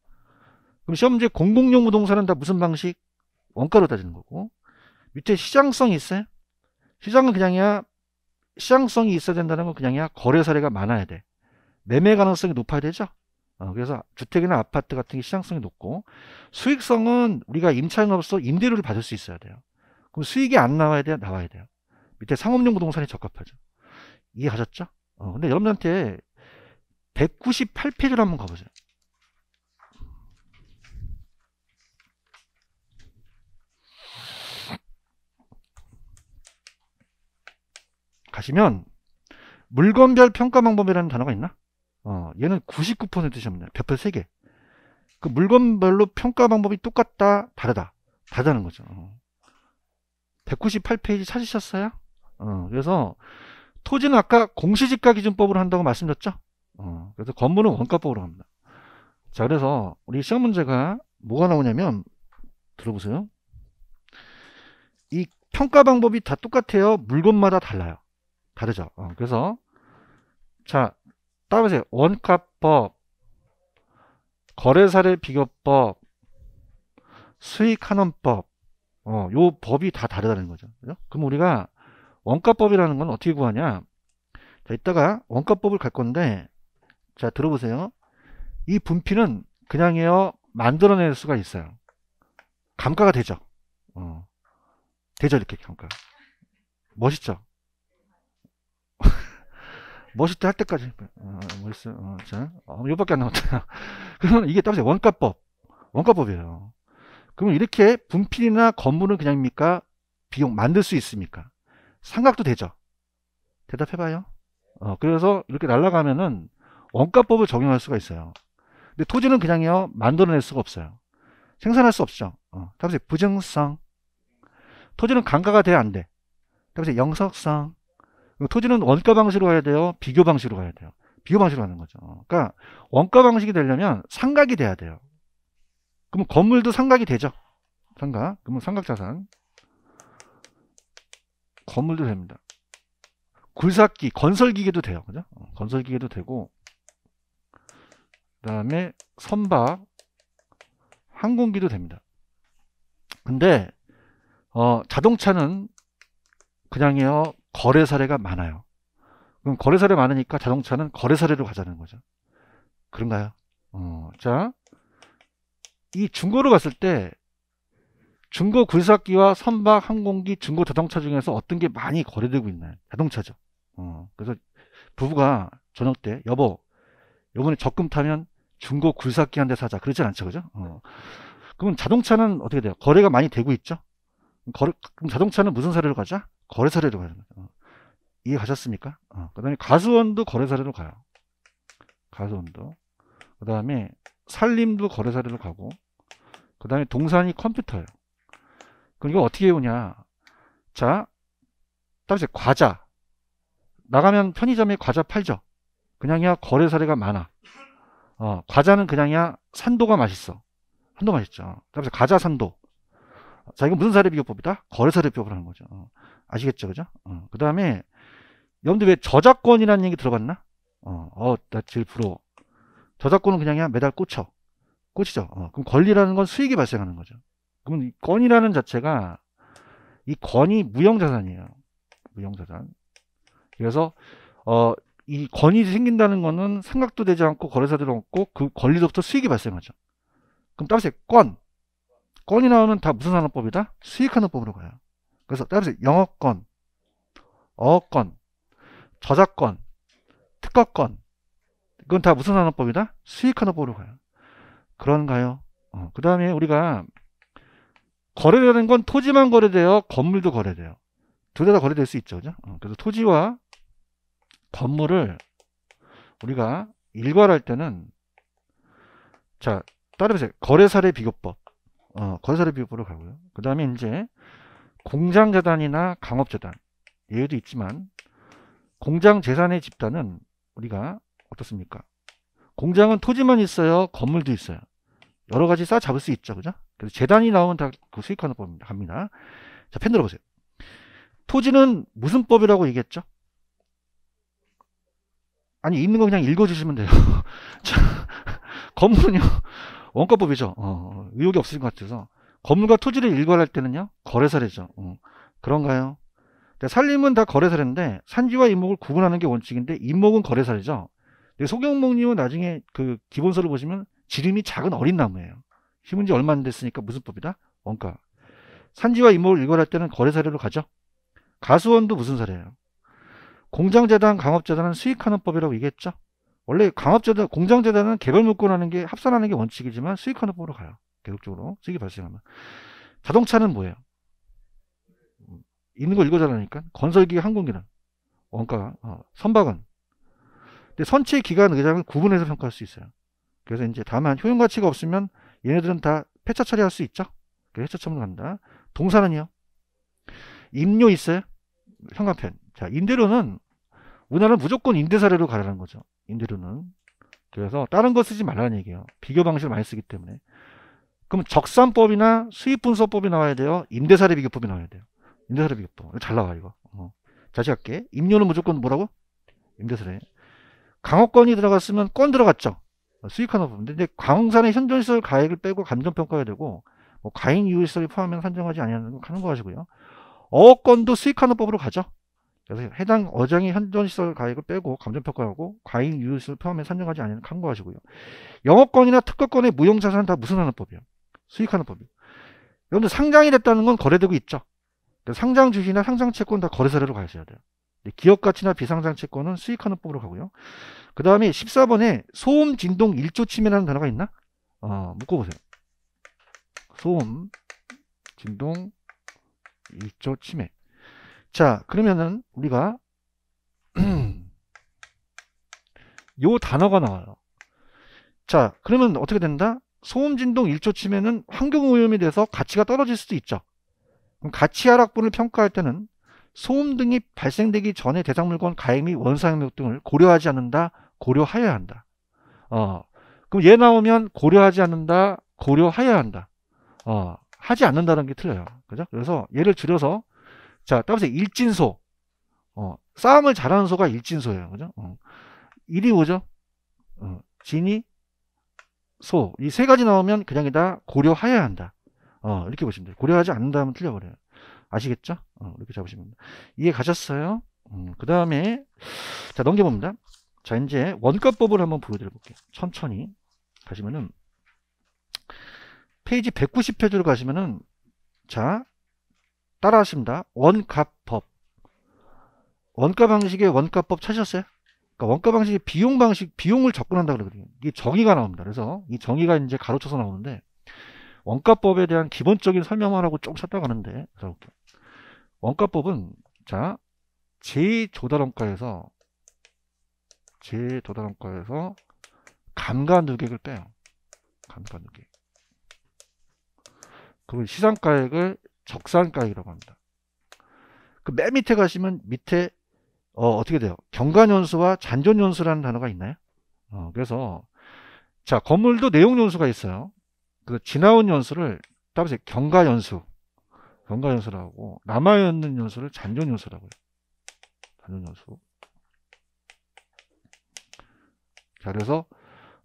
그럼 시험 문제 공공용 부동산은 다 무슨 방식? 원가로 따지는 거고. 밑에 시장성이 있어요? 시장은 그냥이야 시장성이 있어야 된다는 건 그냥이야 거래 사례가 많아야 돼. 매매 가능성이 높아야 되죠. 그래서 주택이나 아파트 같은 게 시장성이 높고 수익성은 우리가 임차인으로서 임대료를 받을 수 있어야 돼요. 그럼 수익이 안 나와야 돼요? 나와야 돼요. 밑에 상업용 부동산이 적합하죠. 이해하셨죠? 근데 여러분한테 198페이지로 한번 가보세요. 가시면 물건별 평가 방법이라는 단어가 있나? 얘는 99% 시험이네요. 별표 3개. 그 물건별로 평가 방법이 똑같다, 다르다. 다르다는 거죠. 198페이지 찾으셨어요? 그래서 토지는 아까 공시지가 기준법으로 한다고 말씀드렸죠? 그래서 건물은 원가법으로 합니다. 자, 그래서 우리 시험 문제가 뭐가 나오냐면, 들어보세요. 이 평가 방법이 다 똑같아요. 물건마다 달라요. 다르죠. 그래서 자, 따라보세요. 원가법, 거래사례 비교법, 수익환원법, 요 법이 다 다르다는 거죠. 그죠? 그럼 우리가 원가법이라는 건 어떻게 구하냐? 자, 이따가 원가법을 갈 건데, 자, 들어보세요. 이 분필은 그냥요 만들어낼 수가 있어요. 감가가 되죠. 되죠, 이렇게 감가. 멋있죠? 멋있대 할 때까지. 멋있어. 자, 요밖에 안 나왔다. 그러면 이게 따라서 원가법. 원가법이에요. 그러면 이렇게 분필이나 건물은 그냥입니까? 비용 만들 수 있습니까? 삼각도 되죠? 대답해봐요. 그래서 이렇게 날아가면은 원가법을 적용할 수가 있어요. 근데 토지는 그냥요 만들어낼 수가 없어요. 생산할 수 없죠. 따라서 부정성. 토지는 감가가 돼야 안 돼. 따라서 영속성. 토지는 원가 방식으로 가야 돼요? 비교 방식으로 가야 돼요? 비교 방식으로 가는 거죠. 그러니까 원가 방식이 되려면 상각이 돼야 돼요. 그럼 건물도 상각이 되죠. 상각. 그러면 상각자산. 건물도 됩니다. 굴삭기, 건설기계도 돼요. 그죠? 건설기계도 되고, 그 다음에 선박, 항공기도 됩니다. 근데 자동차는 그냥요 거래 사례가 많아요. 그럼 거래 사례 많으니까 자동차는 거래 사례로 가자는 거죠. 그런가요? 자, 이 중고로 갔을 때 중고 굴삭기와 선박, 항공기, 중고 자동차 중에서 어떤 게 많이 거래되고 있나요? 자동차죠. 그래서 부부가 저녁 때 여보, 요번에 적금 타면 중고 굴삭기 한 대 사자. 그러진 않죠, 그죠? 그럼 자동차는 어떻게 돼요? 거래가 많이 되고 있죠? 그럼 자동차는 무슨 사례로 가자? 거래 사례로 가는 거죠. 이해 가셨습니까? 그 다음에 가수원도 거래 사례로 가요. 가수원도. 그 다음에 산림도 거래 사례로 가고, 그 다음에 동산이 컴퓨터예요. 그럼 이거 어떻게 해오냐? 자, 따라서 과자. 나가면 편의점에 과자 팔죠? 그냥이야 거래 사례가 많아. 과자는 그냥이야 산도가 맛있어. 산도 맛있죠. 따라서 과자 산도. 자, 이거 무슨 사례 비교법이다? 거래 사례 비교법을 하는 거죠. 아시겠죠? 그죠? 그 다음에 여러분들 왜 저작권이라는 얘기 들어봤나? 나 제일 부러워. 저작권은 그냥이야 매달 꽂히죠. 그럼 권리라는 건 수익이 발생하는 거죠. 그러면 이 권이라는 자체가, 이 권이 무형자산이에요. 무형자산. 그래서 이 권이 생긴다는 거는 상각도 되지 않고 거래사도 없고 그 권리로부터 수익이 발생하죠. 그럼 따라서 건이 나오는 다 무슨 산업법이다? 수익환원법으로 가요. 그래서 따라서 영업권, 어권, 저작권, 특허권, 이건 다 무슨 산업법이다? 수익환원법으로 가요. 그런가요? 그 다음에 우리가 거래되는 건 토지만 거래돼요? 건물도 거래돼요? 둘 다 거래될 수 있죠. 그죠? 그래서 토지와 건물을 우리가 일괄할 때는, 자, 따라해보세요. 거래사례 비교법. 거래사례 비교법으로 가고요. 그 다음에 이제 공장재단이나 강업재단. 얘도 있지만, 공장재산의 집단은 우리가 어떻습니까? 공장은 토지만 있어요? 건물도 있어요? 여러 가지 쌓아 잡을 수 있죠. 그죠? 그래서 재단이 나오면 다 그 수익하는 법입니다. 갑니다. 자, 펜 들어보세요. 토지는 무슨 법이라고 얘기했죠? 아니, 있는 거 그냥 읽어주시면 돼요. 자, 건물은요, 원가법이죠. 의혹이 없으신 것 같아서. 건물과 토지를 일괄할 때는요, 거래사례죠. 그런가요? 산림은 다 거래사례인데, 산지와 임목을 구분하는 게 원칙인데, 임목은 거래사례죠. 소경목님은 나중에 그 기본서를 보시면 지름이 작은 어린 나무예요. 심은 지 얼마 안 됐으니까 무슨 법이다? 원가. 산지와 임목을 일괄할 때는 거래사례로 가죠. 가수원도 무슨 사례예요? 공장재단, 강업재단은 수익환원법이라고 얘기했죠. 원래 강업재단, 공장재단은 개별물권하는 게 합산하는 게 원칙이지만 수익환원법으로 가요. 계속적으로 수익이 발생하면. 자동차는 뭐예요? 있는 거 읽어달라니까. 건설기, 항공기는 원가. 선박은. 근데 선체 기간 의장은 구분해서 평가할 수 있어요. 그래서 이제 다만 효용 가치가 없으면 얘네들은 다 폐차 처리할 수 있죠. 그래서 회차 처분을 간다. 동사는요? 임료 있어요? 현관편. 자, 임대료는 우리나라는 무조건 임대사례로 가라는 거죠. 임대료는. 그래서 다른 거 쓰지 말라는 얘기예요. 비교 방식을 많이 쓰기 때문에. 그럼 적산법이나 수입분서법이 나와야 돼요. 임대사례 비교법이 나와야 돼요. 임대사례 비교법. 잘 나와 이거. 다시 할게. 임료는 무조건 뭐라고? 임대사례. 강업권이 들어갔으면 건 들어갔죠. 수익하는 부분인데 근데 광산의 현존시설 가액을 빼고 감정평가해야 되고 뭐 가인 이유시설이 포함하면 산정하지 아니하는 거 가지고요. 어업권도 수익하는 법으로 가죠. 그래서 해당 어장의 현존시설 가액을 빼고 감정평가하고 과잉 유효시설 포함해 산정하지 않는 거 가지고요. 영업권이나 특허권의 무형자산은 다 무슨 하는 법이에요? 수익하는 법이에요. 여러분들 상장이 됐다는 건 거래되고 있죠. 상장 주식이나 상장 채권 다 거래 사례로 가셔야 돼요. 기업 가치나 비상장 채권은 수익하는 법으로 가고요. 그 다음에 14번에 소음, 진동, 일조 침해라는 단어가 있나? 묶어보세요. 소음, 진동, 일조 침해. 자, 그러면은 우리가 요 단어가 나와요. 자, 그러면 어떻게 된다? 소음, 진동, 일조 침해는 환경오염이 돼서 가치가 떨어질 수도 있죠. 그럼 가치 하락분을 평가할 때는 소음 등이 발생되기 전에 대상물건 가액 및 원상력 등을 고려하지 않는다, 고려하여야 한다. 그럼 얘 나오면 고려하지 않는다, 고려하여야 한다. 하지 않는다는 게 틀려요. 그죠? 그래서 얘를 줄여서 자, 따라서 일진소. 싸움을 잘하는 소가 일진소예요. 그죠? 일이 오죠? 진이 소. 이 세 가지 나오면 그냥 다 고려하여야 한다. 이렇게 보시면 돼요. 고려하지 않는다 하면 틀려버려요. 아시겠죠? 이렇게 잡으시면 됩니다. 이해 가셨어요? 그 다음에, 자, 넘겨봅니다. 자, 이제 원가법을 한번 보여드려 볼게요. 천천히 가시면은, 페이지 190페이지로 가시면은, 자, 따라 하십니다. 원가법. 원가 방식의 원가법 찾으셨어요? 그러니까 원가 방식의 비용 방식, 비용을 접근한다 그러거든요. 이게 정의가 나옵니다. 그래서 이 정의가 이제 가로쳐서 나오는데, 원가법에 대한 기본적인 설명만 하고 좀 찾다 가는데, 원가법은, 자, 제조달원가에서 감가누객을 빼요. 감가누객. 그리고 시상가액을 적산가액이라고 합니다. 그 맨 밑에 가시면 밑에 어떻게 돼요? 경관연수와 잔존연수라는 단어가 있나요? 그래서 자, 건물도 내용연수가 있어요. 그 지나온 연수를 따라서 경과연수라고 남아있는 연수를 잔존연수라고 해요. 잔존연수. 자, 그래서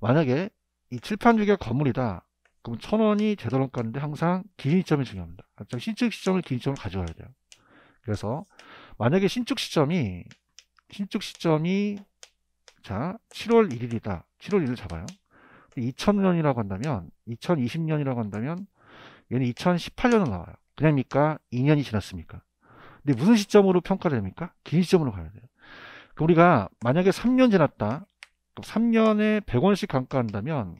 만약에 이 칠판주기가 건물이다. 그럼 1,000원이 제도원가인데 항상 기준시점이 중요합니다. 신축 시점을 기준시점을 가져와야 돼요. 그래서 만약에 신축 시점이 자 7월 1일이다. 7월 1일 잡아요. 2000년이라고 한다면 2020년이라고 한다면 얘는 2018년으로 나와요. 그냥입니까? 2년이 지났습니까? 근데 무슨 시점으로 평가됩니까? 긴 시점으로 가야 돼요. 그럼 우리가 만약에 3년 지났다. 그럼 3년에 100원씩 감가한다면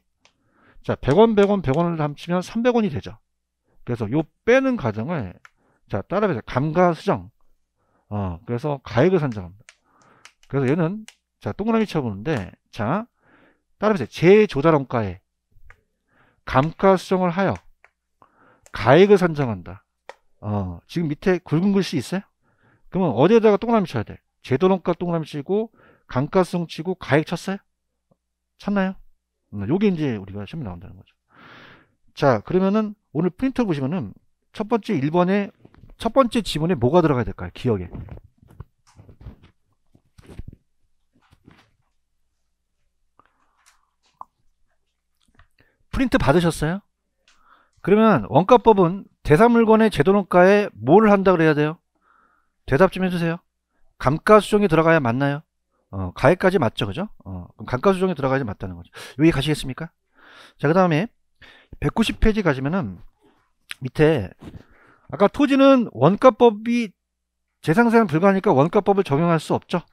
자 100원 100원을 합치면 300원이 되죠. 그래서 요 빼는 과정을 자 따라해서 감가수정 그래서 가액을 산정합니다. 그래서 얘는 자 동그라미 쳐보는데 자 따라해서 제조달원가에 감가수정을 하여 가액을 산정한다. 지금 밑에 굵은 글씨 있어요? 그러면 어디에다가 동그라미 쳐야 돼? 제도원가 동그라미 치고 감가수정 치고 가액 쳤어요? 쳤나요? 요게 이제 우리가 시험에 나온다는 거죠. 자, 그러면은 오늘 프린터 보시면은 첫 번째 1번에 첫 번째 지문에 뭐가 들어가야 될까요? 기억에. 프린트 받으셨어요? 그러면 원가법은 대상물건의 제도원가에 뭘 한다 그래야 돼요? 대답 좀 해주세요. 감가수정이 들어가야 맞나요? 가액까지 맞죠, 그죠? 그럼 감가수정이 들어가야지 맞다는 거죠. 여기 가시겠습니까? 자, 그 다음에 190페이지 가시면은 밑에 아까 토지는 원가법이 재상세는 불가하니까 원가법을 적용할 수 없죠.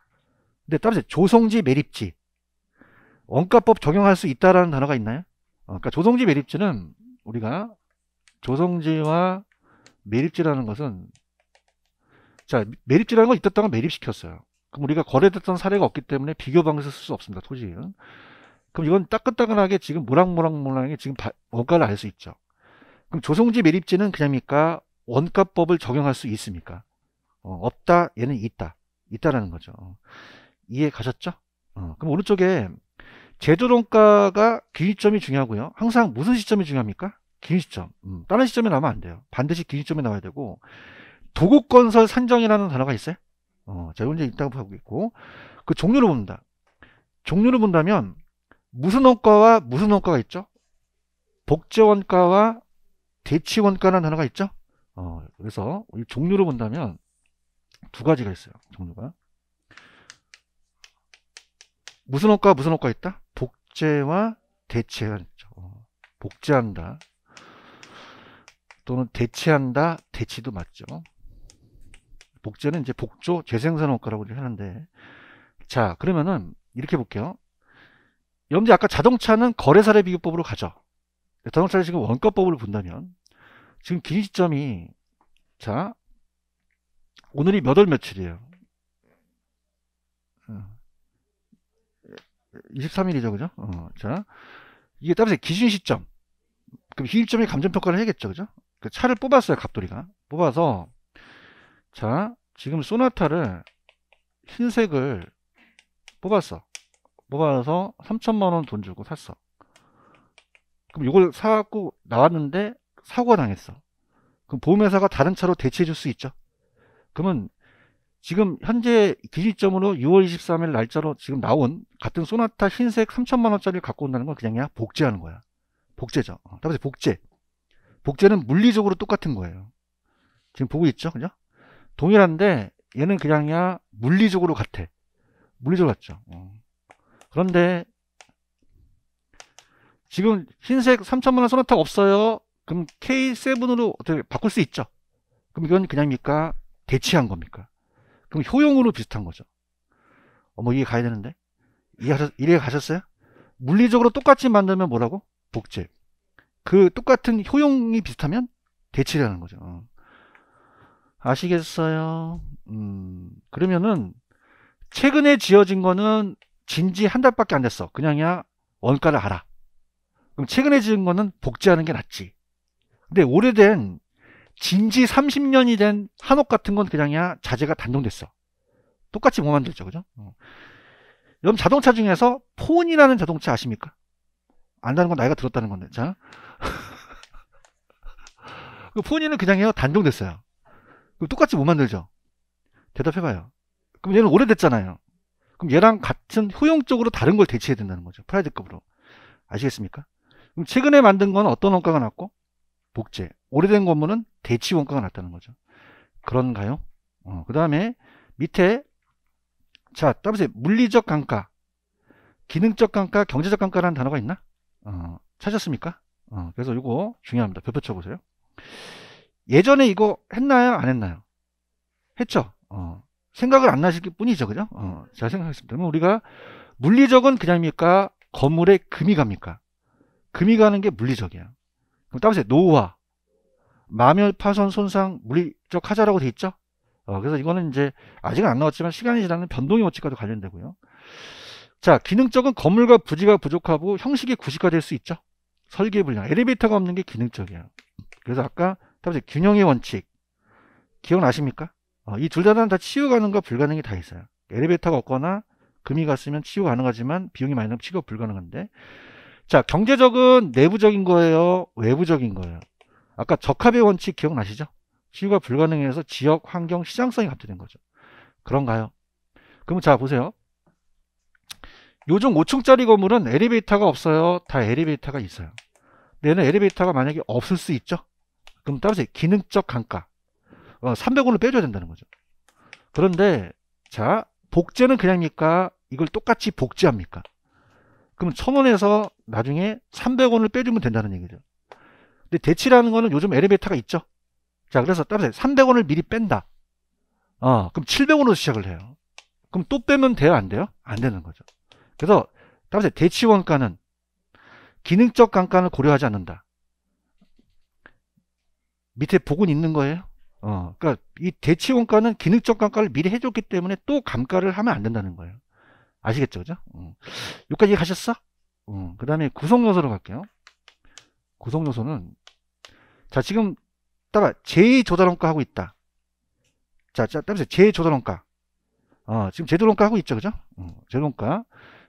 근데 따라서 조성지 매립지 원가법 적용할 수 있다라는 단어가 있나요? 그러니까 조성지 매립지는 우리가 조성지와 매립지라는 것은 자 매립지라는 건 있었다가 매립시켰어요. 그럼 우리가 거래됐던 사례가 없기 때문에 비교 방식을 쓸 수 없습니다. 토지는. 그럼 이건 따끈따끈하게 지금 모락모락하게 지금 원가를 알 수 있죠. 그럼 조성지 매립지는 그냥입니까? 원가법을 적용할 수 있습니까? 없다, 얘는 있다라는 거죠. 이해 가셨죠? 그럼 오른쪽에 제조원가가 기준점이 중요하고요. 항상 무슨 시점이 중요합니까? 기준시점. 다른 시점에 나오면 안 돼요. 반드시 기준점에 나와야 되고, 도급건설 산정이라는 단어가 있어요. 자, 이건 이제 있다고 하고 있고, 그 종류를 본다. 종류를 본다면, 무슨 원가와 무슨 원가가 있죠? 복제원가와 대치원가라는 단어가 있죠? 그래서 이 종류를 본다면, 두 가지가 있어요. 종류가. 무슨 원가와 무슨 원가가 있다? 복제와 대체가 있죠. 복제한다. 또는 대체한다. 대치도 맞죠. 복제는 이제 복조 재생산 원가라고 하는데, 자, 그러면은 이렇게 볼게요. 여러분들 아까 자동차는 거래사례 비교법으로 가죠. 자동차를 지금 원가법으로 본다면 지금 기준 시점이, 자, 오늘이 몇 월 며칠이에요? 23일이죠, 그죠? 자, 이게 따라서 기준 시점. 그럼 기준 시점에 감정평가를 해야겠죠, 그죠? 그 차를 뽑았어요, 갑돌이가. 뽑아서, 자, 지금 소나타를 흰색을 뽑았어. 뽑아서 3천만 원 돈 주고 샀어. 그럼 이걸 사갖고 나왔는데 사고가 당했어. 그럼 보험회사가 다른 차로 대체해 줄 수 있죠. 그러면 지금 현재 기준점으로 6월 23일 날짜로 지금 나온 같은 소나타 흰색 3천만 원짜리를 갖고 온다는 건 그냥 복제하는 거야. 복제죠. 따라서 복제. 복제는 물리적으로 똑같은 거예요. 지금 보고 있죠, 그죠? 동일한데 얘는 그냥 물리적으로 같아. 물리적으로 같죠. 그런데 지금 흰색 3천만 원 소나타 없어요. 그럼 K7으로 어떻게 바꿀 수 있죠. 그럼 이건 그냥입니까? 대체한 겁니까? 그럼 효용으로 비슷한 거죠. 뭐 이해 가야 되는데. 이해 가셨어요? 물리적으로 똑같이 만들면 뭐라고? 복제. 그 똑같은 효용이 비슷하면 대체라는 거죠. 아시겠어요? 그러면은 최근에 지어진 거는 진지 한 달밖에 안 됐어. 그냥이야 원가를 알아. 그럼 최근에 지은 거는 복제하는 게 낫지. 근데 오래된 진지 30년이 된 한옥 같은 건 그냥이야 자재가 단종됐어. 똑같이 못 만들죠, 그죠? 여러분 자동차 중에서 폰이라는 자동차 아십니까? 안다는 건 나이가 들었다는 건데, 자, 그 폰이는 그냥요 단종됐어요. 똑같이 못 만들죠. 대답해봐요. 그럼 얘는 오래됐잖아요. 그럼 얘랑 같은 효용적으로 다른 걸 대체해야 된다는 거죠. 프라이드급으로. 아시겠습니까? 그럼 최근에 만든 건 어떤 원가가 났고? 복제. 오래된 건물은 대치 원가가 났다는 거죠. 그런가요? 그 다음에 밑에, 자, 따라서 물리적 강가, 기능적 강가, 경제적 강가라는 단어가 있나? 찾았습니까? 그래서 이거 중요합니다. 별표 쳐보세요. 예전에 이거 했나요? 안 했나요? 했죠? 생각을 안 나실 뿐이죠. 그죠? 잘 생각했습니다. 그러면 우리가 물리적은 그냥입니까? 건물에 금이 갑니까? 금이 가는 게 물리적이야. 그럼 따라서 노후화, 마멸, 파손, 손상, 물리적 하자라고 돼 있죠? 그래서 이거는 이제 아직은 안 나왔지만 시간이 지나는 변동의 원칙과도 관련되고요. 자, 기능적은 건물과 부지가 부족하고 형식이 구식화될 수 있죠. 설계 불량, 엘리베이터가 없는 게 기능적이에요. 그래서 아까 따라서 균형의 원칙 기억나십니까? 이 둘 다는 다 치유 가능과 불가능이 다 있어요. 엘리베이터가 없거나 금이 갔으면 치유 가능하지만 비용이 많이 나면 치유가 불가능한데, 자, 경제적은 내부적인 거예요, 외부적인 거예요? 아까 적합의 원칙 기억나시죠? 치유가 불가능해서 지역, 환경, 시장성이 갑자기 된 거죠. 그런가요? 그럼 자, 보세요. 요즘 5층짜리 건물은 엘리베이터가 없어요? 다 엘리베이터가 있어요. 근데 얘는 엘리베이터가 만약에 없을 수 있죠? 그럼 따라서 기능적 강가 300원을 빼줘야 된다는 거죠. 그런데 자, 복제는 그냥입니까? 이걸 똑같이 복제합니까? 그럼 1000원에서 나중에 300원을 빼주면 된다는 얘기죠. 근데 대치라는 거는 요즘 엘리베이터가 있죠. 자, 그래서 따라서 300원을 미리 뺀다. 그럼 700원으로 시작을 해요. 그럼 또 빼면 돼요? 안 돼요? 안 되는 거죠. 그래서 따라서 대치 원가는 기능적 강가를 고려하지 않는다. 밑에 복은 있는 거예요. 그러니까 이 대치 원가는 기능적 감가를 미리 해줬기 때문에 또 감가를 하면 안 된다는 거예요. 아시겠죠, 그죠? 여기까지 가셨어? 그 다음에 구성 요소로 갈게요. 구성 요소는, 자, 지금 따라 제2 조달 원가 하고 있다. 자, 따라서 제조도론가. 지금 제도론가 하고 있죠, 그죠? 제도론가.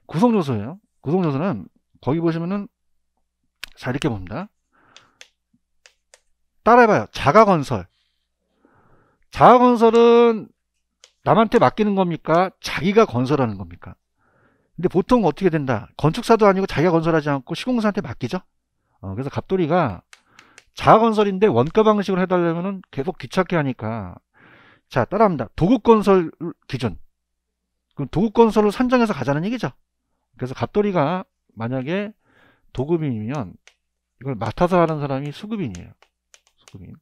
구성요소예요. 구성요소는 거기 보시면은 자, 이렇게 봅니다. 따라해봐요. 자가건설. 자가건설은 남한테 맡기는 겁니까? 자기가 건설하는 겁니까? 근데 보통 어떻게 된다? 건축사도 아니고 자기가 건설하지 않고 시공사한테 맡기죠? 그래서 갑돌이가 자가건설인데 원가 방식으로 해달라면은 계속 귀찮게 하니까, 자, 따라합니다. 도급건설 기준. 그럼 도급건설을 산정해서 가자는 얘기죠. 그래서 갑돌이가 만약에 도급인이면 이걸 맡아서 하는 사람이 수급인이에요. 수급인.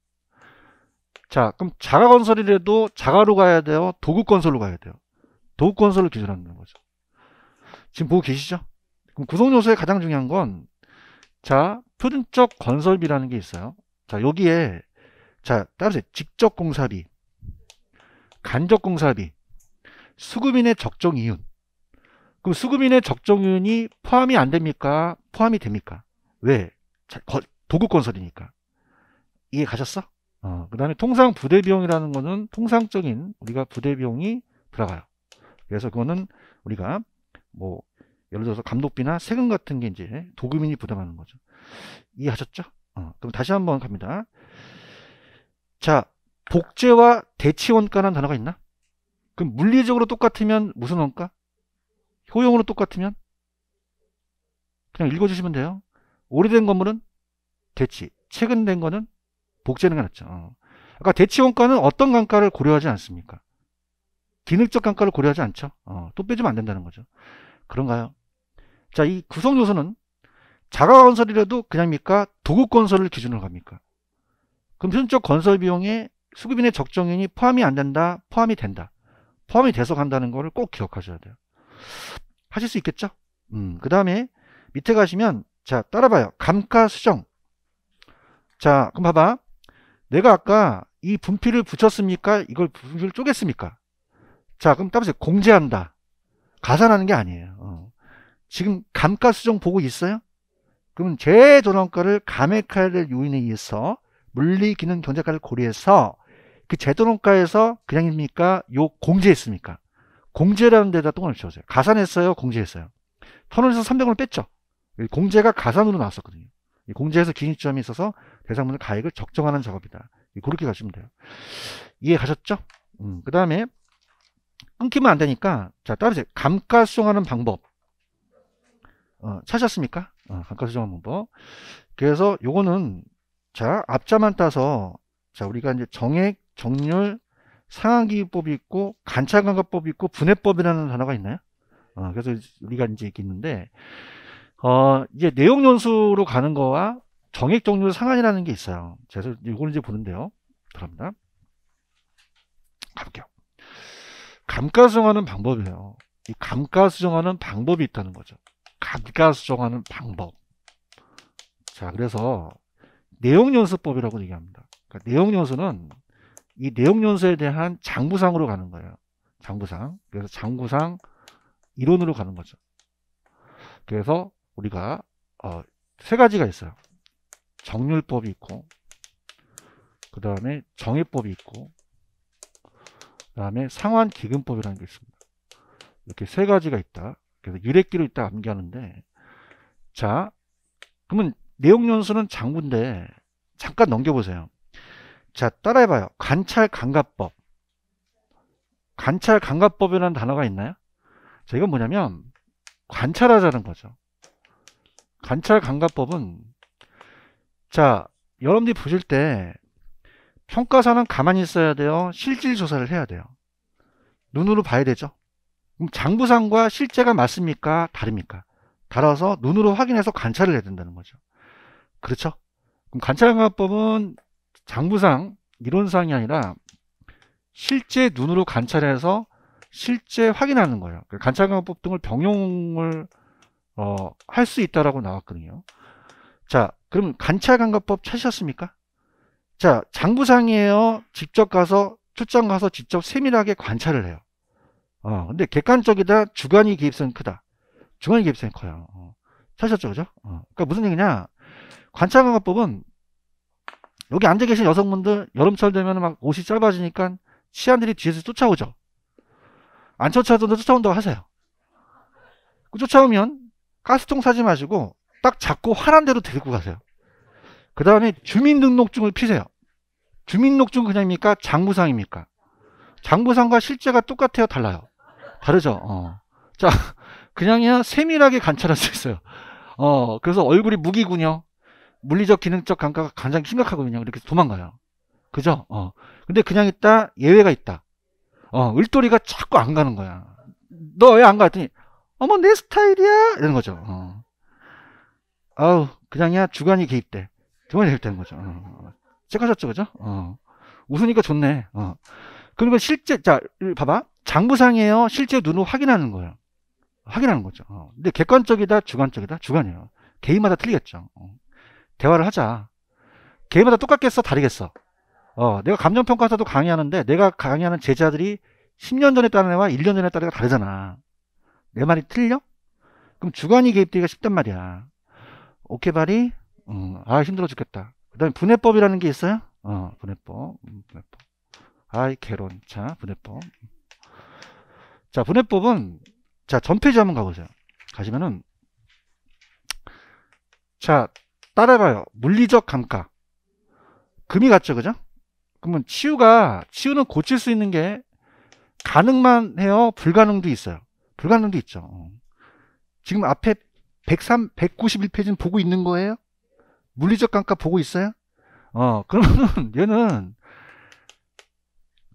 자, 그럼 자가건설이라도 자가로 가야 돼요? 도급건설로 가야 돼요? 도급건설을 기준으로 하는 거죠. 지금 보고 계시죠? 그럼 구성요소에 가장 중요한 건, 자, 표준적 건설비라는 게 있어요. 자, 여기에, 자, 따라서 직접 공사비, 간접 공사비, 수급인의 적정 이윤. 그럼 수급인의 적정 이윤이 포함이 안 됩니까? 포함이 됩니까? 왜? 자, 도급 건설이니까. 이해 가셨어? 그 다음에 통상 부대 비용이라는 거는 통상적인 우리가 부대 비용이 들어가요. 그래서 그거는 우리가 뭐 예를 들어서 감독비나 세금 같은 게 이제 도급인이 부담하는 거죠. 이해하셨죠? 그럼 다시 한번 갑니다. 자, 복제와 대치 원가라는 단어가 있나? 그럼 물리적으로 똑같으면 무슨 원가? 효용으로 똑같으면 그냥 읽어주시면 돼요. 오래된 건물은 대치, 최근 된 거는 복제는 게 낫죠. 아까 대치 원가는 어떤 단가를 고려하지 않습니까? 기능적 단가를 고려하지 않죠. 또 빼주면 안 된다는 거죠. 그런가요? 자, 이 구성 요소는 자가 건설이라도 그냥입니까? 도급 건설을 기준으로 갑니까? 그럼 현적 건설 비용에 수급인의 적정인이 포함이 안 된다, 포함이 된다. 포함이 돼서 간다는 거를 꼭 기억하셔야 돼요. 하실 수 있겠죠? 그 다음에 밑에 가시면, 자, 따라봐요. 감가수정. 자, 그럼 봐봐. 내가 아까 이 분필을 붙였습니까? 이걸 분필을 쪼갰습니까? 자, 그럼 따라서 공제한다. 가산하는 게 아니에요. 지금 감가수정 보고 있어요? 그러면 제조론가를 감액해야 될 요인에 의해서 물리기능 경제가를 고려해서 그 제조론가에서 그냥입니까? 요 공제했습니까? 공제라는 데다 똥을 치워주세요. 가산했어요? 공제했어요? 1,000원에서 300원을 뺐죠. 공제가 가산으로 나왔었거든요. 공제에서 기준점이 있어서 대상분의 가액을 적정하는 작업이다. 그렇게 가시면 돼요. 이해 가셨죠? 그 다음에 끊기면 안 되니까, 자, 따라서 감가수정하는 방법. 찾았습니까? 감가수정하는 방법. 그래서 요거는, 자, 앞자만 따서, 자, 우리가 이제 정액, 정률, 상한기법이 있고, 관찰감가법이 있고, 분해법이라는 단어가 있나요? 그래서 우리가 이제 이렇게 있는데, 이제 내용연수로 가는 거와 정액, 정률, 상한이라는 게 있어요. 그래서 이걸 이제 보는데요. 들어갑니다. 가볼게요. 감가수정하는 방법이에요. 이 감가수정하는 방법이 있다는 거죠. 감가수정하는 방법. 자, 그래서 내용연수법이라고 얘기합니다. 그러니까 내용연수는 이 내용연수에 대한 장부상으로 가는 거예요. 장부상. 그래서 장부상 이론으로 가는 거죠. 그래서 우리가 세 가지가 있어요. 정률법이 있고, 그 다음에 정액법이 있고, 그 다음에 상환기금법이라는 게 있습니다. 이렇게 세 가지가 있다. 그래서 유래기로 있다 암기하는데, 자, 그러면 내용연수는 장부인데 잠깐 넘겨보세요. 자, 따라해봐요. 관찰감가법. 관찰감가법이라는 단어가 있나요? 자, 이건 뭐냐면 관찰하자는 거죠. 관찰감가법은, 자, 여러분들이 보실 때 평가사는 가만히 있어야 돼요? 실질조사를 해야 돼요? 눈으로 봐야 되죠? 그럼 장부상과 실제가 맞습니까? 다릅니까? 달아서 눈으로 확인해서 관찰을 해야 된다는 거죠. 그렇죠? 그럼 관찰감가법은 장부상, 이론상이 아니라 실제 눈으로 관찰해서 실제 확인하는 거예요. 관찰감가법 등을 병용을 할 수 있다라고 나왔거든요. 자, 그럼 관찰감가법 찾으셨습니까? 자, 장부상이에요? 직접 가서, 출장 가서 직접 세밀하게 관찰을 해요. 근데 객관적이다, 주관이 개입성이 크다. 주관이 개입성이 커요. 찾으셨죠, 그죠? 그러니까 무슨 얘기냐? 관찰감가법은 여기 앉아 계신 여성분들 여름철 되면 막 옷이 짧아지니까 치안들이 뒤에서 쫓아오죠. 안 쫓아오도 쫓아온다고 하세요. 쫓아오면 가스통 사지 마시고 딱 잡고 화난 대로 데리고 가세요. 그 다음에 주민등록증을 피세요. 주민등록증은 그냥입니까? 장부상입니까? 장부상과 실제가 똑같아요? 달라요? 다르죠. 자, 그냥이야 세밀하게 관찰할 수 있어요. 그래서 얼굴이 무기군요. 물리적 기능적 감가가 가장 심각하거든요. 이렇게 도망가요. 그죠? 근데 그냥 있다 예외가 있다. 을돌이가 자꾸 안 가는 거야. 너 왜 안 가? 했더니 어머 내 스타일이야 이런 거죠. 아우 그냥이야 주관이 개입돼. 주관이 개입되는 거죠. 찍으셨죠, 그죠? 웃으니까 좋네. 그리고 실제 자 봐봐 장부상이에요. 실제 눈으로 확인하는 거예요. 확인하는 거죠. 근데 객관적이다, 주관적이다, 주관이에요. 개인마다 틀리겠죠. 대화를 하자. 개인마다 똑같겠어, 다르겠어. 내가 감정평가사도 강의하는데 내가 강의하는 제자들이 10년 전에 따른 애와 1년 전에 따른 애가 다르잖아. 내 말이 틀려? 그럼 주관이 개입되기가 쉽단 말이야. 오케이 바리? 힘들어 죽겠다. 그 다음에 분해법이라는 게 있어요? 분해법. 아이 개론차 분해법. 자 분해법은 자 전페이지 한번 가보세요. 가시면은 자 따라해봐요. 물리적 감가 금이 같죠, 그죠? 그러면 치유는 고칠 수 있는 게 가능만 해요? 불가능도 있어요? 불가능도 있죠. 지금 앞에 191페이지는 보고 있는 거예요? 물리적 감가 보고 있어요? 그러면 얘는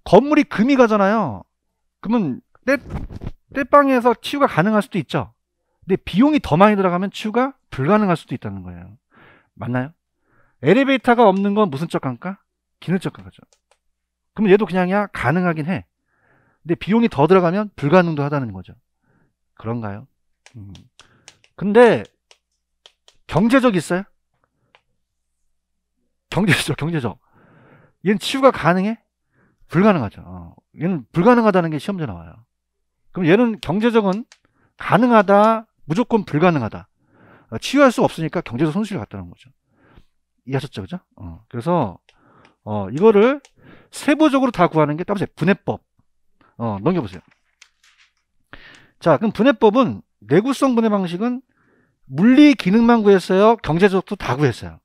건물이 금이 가잖아요. 그러면 떼빵에서 치유가 가능할 수도 있죠. 근데 비용이 더 많이 들어가면 치유가 불가능할 수도 있다는 거예요. 맞나요? 엘리베이터가 없는 건 무슨 적 감가? 기능적 감가죠. 그럼 얘도 그냥이야 가능하긴 해. 근데 비용이 더 들어가면 불가능도 하다는 거죠. 그런가요? 근데 경제적 있어요? 경제적. 얘는 치유가 가능해? 불가능하죠. 얘는 불가능하다는 게 시험제 나와요. 그럼 얘는 경제적은 가능하다, 무조건 불가능하다. 치유할 수 없으니까 경제적 손실이 같다는 거죠. 이해하셨죠, 그죠? 그래서 이거를 세부적으로 다 구하는 게 따보세요. 분해법. 넘겨보세요. 자, 그럼 분해법은 내구성 분해 방식은 물리 기능만 구했어요? 경제적도 다 구했어요?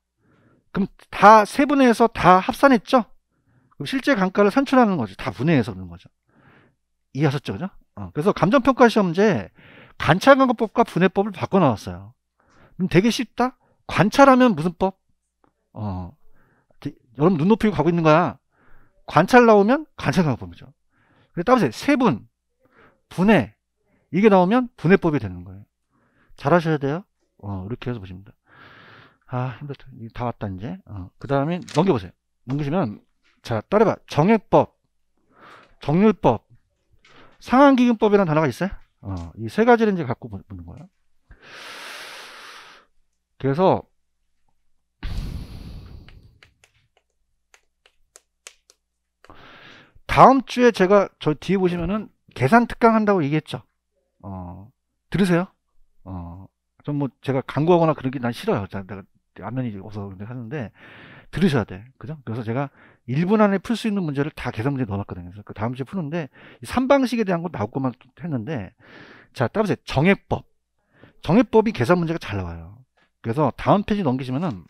그럼 다 세분해해서 다 합산했죠? 그럼 실제 감가를 산출하는 거죠. 다 분해해서 그런 거죠. 이해하셨죠, 그죠? 그래서 감정평가 시험제 관찰감각법과 분해법을 바꿔 나왔어요. 그럼 되게 쉽다? 관찰하면 무슨 법? 여러분 눈 높이고 가고 있는 거야. 관찰 나오면 관찰감각법이죠. 그래서 따보세요. 세분, 분해 이게 나오면 분해법이 되는 거예요. 잘 하셔야 돼요. 이렇게 해서 보십니다. 힘들다. 다 왔다 이제. 그 다음에 넘겨보세요. 넘기시면 자 따라해봐. 정액법, 정률법, 상한기금법이라는 단어가 있어요. 이 세 가지를 이제 갖고 보는 거예요. 그래서 다음 주에 제가 저 뒤에 보시면은 계산 특강 한다고 얘기했죠. 들으세요. 좀 뭐 제가 강구하거나 그러기 난 싫어요. 내가 안면이 없어서 하는데 들으셔야 돼. 그죠? 그래서 제가 1분 안에 풀 수 있는 문제를 다 계산 문제 넣어놨거든요. 그래서 그 다음 주에 푸는데 3방식에 대한 거 나올 것만 했는데 자 따보세요. 정액법. 정액법이 계산 문제가 잘 나와요. 그래서 다음 페이지 넘기시면은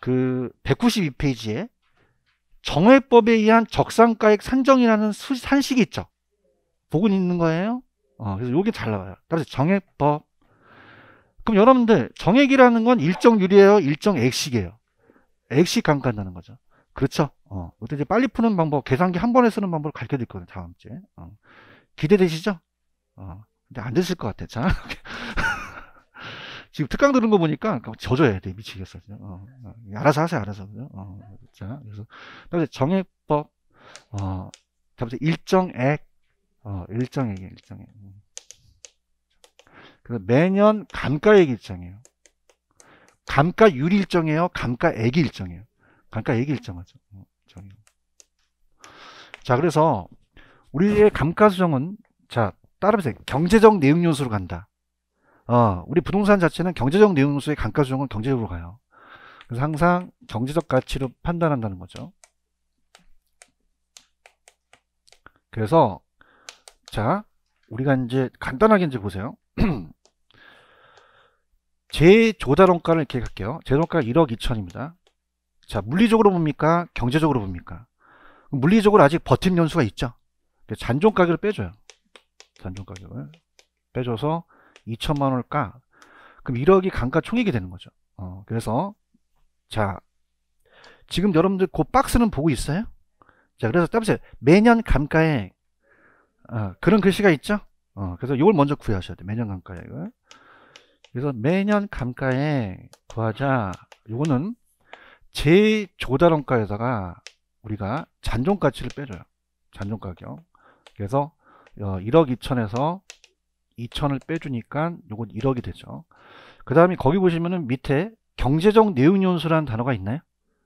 그 192페이지에 정액법에 의한 적산가액 산정이라는 산식이 있죠. 보고 있는 거예요. 그래서 요게 잘 나와요. 따라서 정액법. 그럼 여러분들 정액이라는 건 일정 유리예요, 일정 액식이에요. 액식 감가한다는 거죠. 그렇죠? 그때 이제 빨리 푸는 방법, 계산기 한 번에 쓰는 방법을 가르쳐 드릴 거예요. 다음 주에. 기대되시죠? 근데 안 되실 것 같아. 자. 지금 특강 들은 거 보니까 져줘야 돼. 미치겠어. 알아서 하세요. 알아서. 자, 그래서 다음에 정액법, 다음에 일정액, 일정액이에요. 일정액. 그래서 매년 감가액 일정이에요. 감가율 일정이에요. 감가액 일정이에요. 감가액 일정하죠. 자, 그래서 우리의 감가수정은 자 따라보세요. 경제적 내용 요소로 간다. 우리 부동산 자체는 경제적 내용 요소의 감가수정은 경제적으로 가요. 그래서 항상 경제적 가치로 판단한다는 거죠. 그래서 자, 우리가 이제 간단하게 이제 보세요. 제조달원가를 이렇게 할게요. 제조달원가가 1억 2천입니다. 자, 물리적으로 봅니까? 경제적으로 봅니까? 물리적으로 아직 버팀 연수가 있죠. 잔존 가격을 빼줘요. 잔존 가격을 빼줘서 2천만 원을 까. 그럼 1억이 감가총액이 되는 거죠. 그래서 자, 지금 여러분들 그 박스는 보고 있어요? 자, 그래서 따보세요. 매년 감가액 그런 글씨가 있죠? 그래서 이걸 먼저 구하셔야 돼요. 매년 감가액을. 그래서 매년 감가액 구하자. 요거는 제조달원가에다가 우리가 잔존가치를 빼줘요. 잔존가격. 그래서 1억 2천에서 2천을 빼주니까 요건 1억이 되죠. 그 다음에 거기 보시면은 밑에 경제적 내용연수라는 단어가 있나요?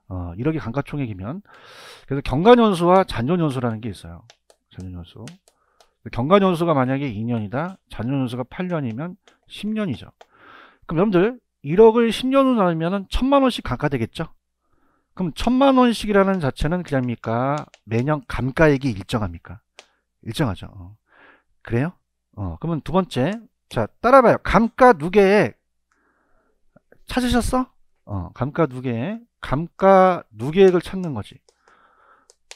1억이 감가총액이면 그래서 경관연수와 잔존연수라는 게 있어요. 잔존연수. 경관연수가 만약에 2년이다. 잔존연수가 8년이면 10년이죠. 그럼 여러분들 1억을 10년으로 나누면 1000만원씩 감가되겠죠? 그럼 1000만원씩이라는 자체는 그냥입니까? 매년 감가액이 일정합니까? 일정하죠. 그래요? 그러면 두 번째, 자, 따라봐요. 감가 누계액 찾으셨어? 감가 누계액, 감가 누계액을 찾는 거지.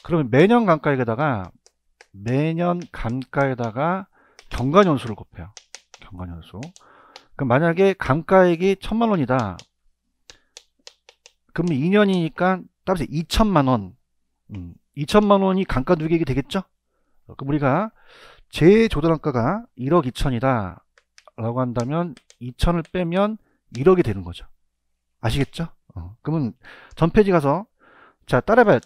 그러면 매년 감가액에다가 경관연수를 곱해요. 경관연수. 그럼 만약에 감가액이 1000만원이다. 그럼 2년이니까 따라서 2천만원. 2천만원이 감가 누계액이 되겠죠? 그럼 우리가 제조달원가가 1억 2천이다 라고 한다면 2천을 빼면 1억이 되는 거죠. 아시겠죠? 그러면 전 페이지 가서 자, 따라해봐요.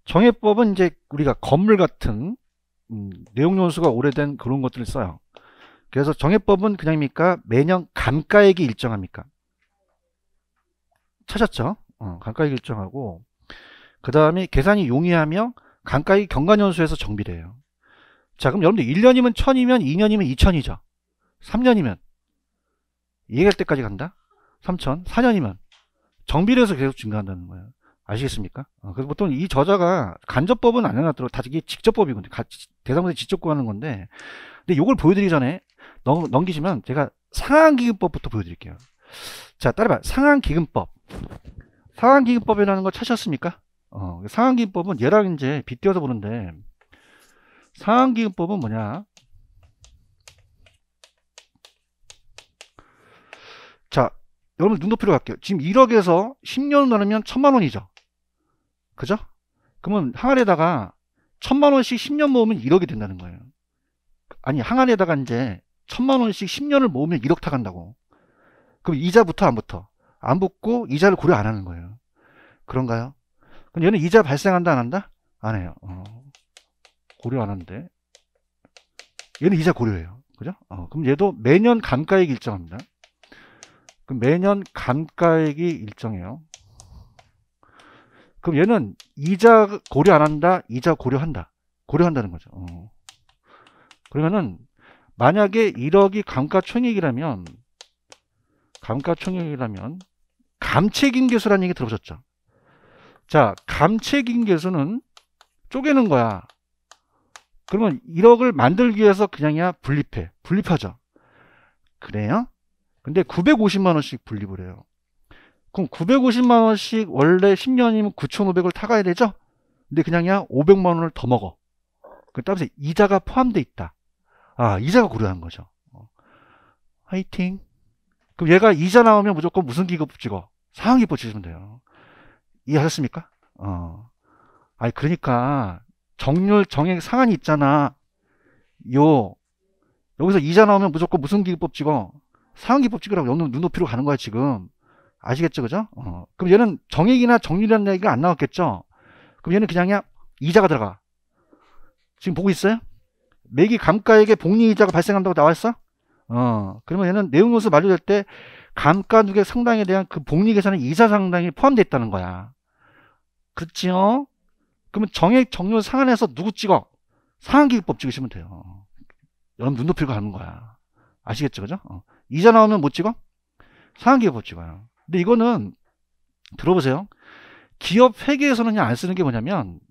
정액법은 이제 우리가 건물 같은 내용연수가 오래된 그런 것들을 써요. 그래서 정액법은 그냥입니까? 매년 감가액이 일정합니까? 찾았죠? 감가액이 일정하고 그 다음에 계산이 용이하며 감가액이 경관연수에서 정비돼요. 자, 그럼 여러분들 1년이면 1000이면 2년이면 2000이죠. 3년이면 이해할 때까지 간다. 3000, 4년이면 정비례해서 계속 증가한다는 거예요. 아시겠습니까? 그래서 보통 이 저자가 간접법은 안 해놨더라고. 다 이게 직접법이거든요. 대상자에 직접 구하는 건데, 근데 이걸 보여드리기 전에 넘기시면 제가 상한기금법부터 보여드릴게요. 자, 따라봐. 상한기금법. 상한기금법이라는 거 찾으셨습니까? 상한기금법은 얘랑 이제 빗대어서 보는데, 상한기금법은 뭐냐? 자, 여러분 눈높이로 갈게요. 지금 1억에서 10년 나누면 1000만원이죠. 그죠? 그러면 항아리에다가 1000만원씩 10년 모으면 1억이 된다는 거예요. 아니, 항아리에다가 이제 1000만원씩 10년을 모으면 1억 타간다고. 그럼 이자부터 안 붙어? 안 붙고 이자를 고려 안 하는 거예요. 그런가요? 그럼 얘는 이자 발생한다 안 한다? 안 해요. 고려 안 하는데 얘는 이자 고려해요. 그죠? 그럼 얘도 매년 감가액이 일정합니다. 그럼 매년 감가액이 일정해요. 그럼 얘는 이자 고려 안 한다? 이자 고려한다. 고려한다는 거죠. 그러면은 만약에 1억이 감가총액이라면 감채긴계수라는 얘기 들어보셨죠? 자, 감채긴계수는 쪼개는 거야. 그러면 1억을 만들기 위해서 그냥이야 분립하죠. 그래요? 근데 950만원씩 분립을 해요. 그럼 950만원씩 원래 10년이면 9,500을 타가야 되죠? 근데 그냥이야 500만원을 더 먹어. 그 따라서 이자가 포함되어 있다. 이자가 고려한 거죠. 화이팅. 그럼 얘가 이자 나오면 무조건 무슨 기급 찍어? 상한기법 찍으면 돼요. 이해하셨습니까? 아니, 그러니까 정률 정액 상한이 있잖아. 여기서 이자 나오면 무조건 무슨 기법 찍어? 상한기법 찍으라고. 여기 눈높이로 가는 거야 지금. 아시겠죠? 그죠? 그럼 얘는 정액이나 정률이라는 얘기가 안 나왔겠죠? 그럼 얘는 그냥 이자가 들어가. 지금 보고 있어요? 매기 감가액에 복리이자가 발생한다고 나와있어? 그러면 얘는 내용연수 만료될 때 감가 누계 상당에 대한 그 복리 계산에 이자 상당이 포함되어 있다는 거야. 그렇지요? 그러면 정액 정률 상한해서 누구 찍어? 상한기법 찍으시면 돼요. 여러분 눈높이로 가는 거야. 아시겠죠? 그죠? 이자 나오면 못 찍어? 상한기법 찍어요. 근데 이거는 들어보세요. 기업 회계에서는 그냥 안 쓰는 게 뭐냐면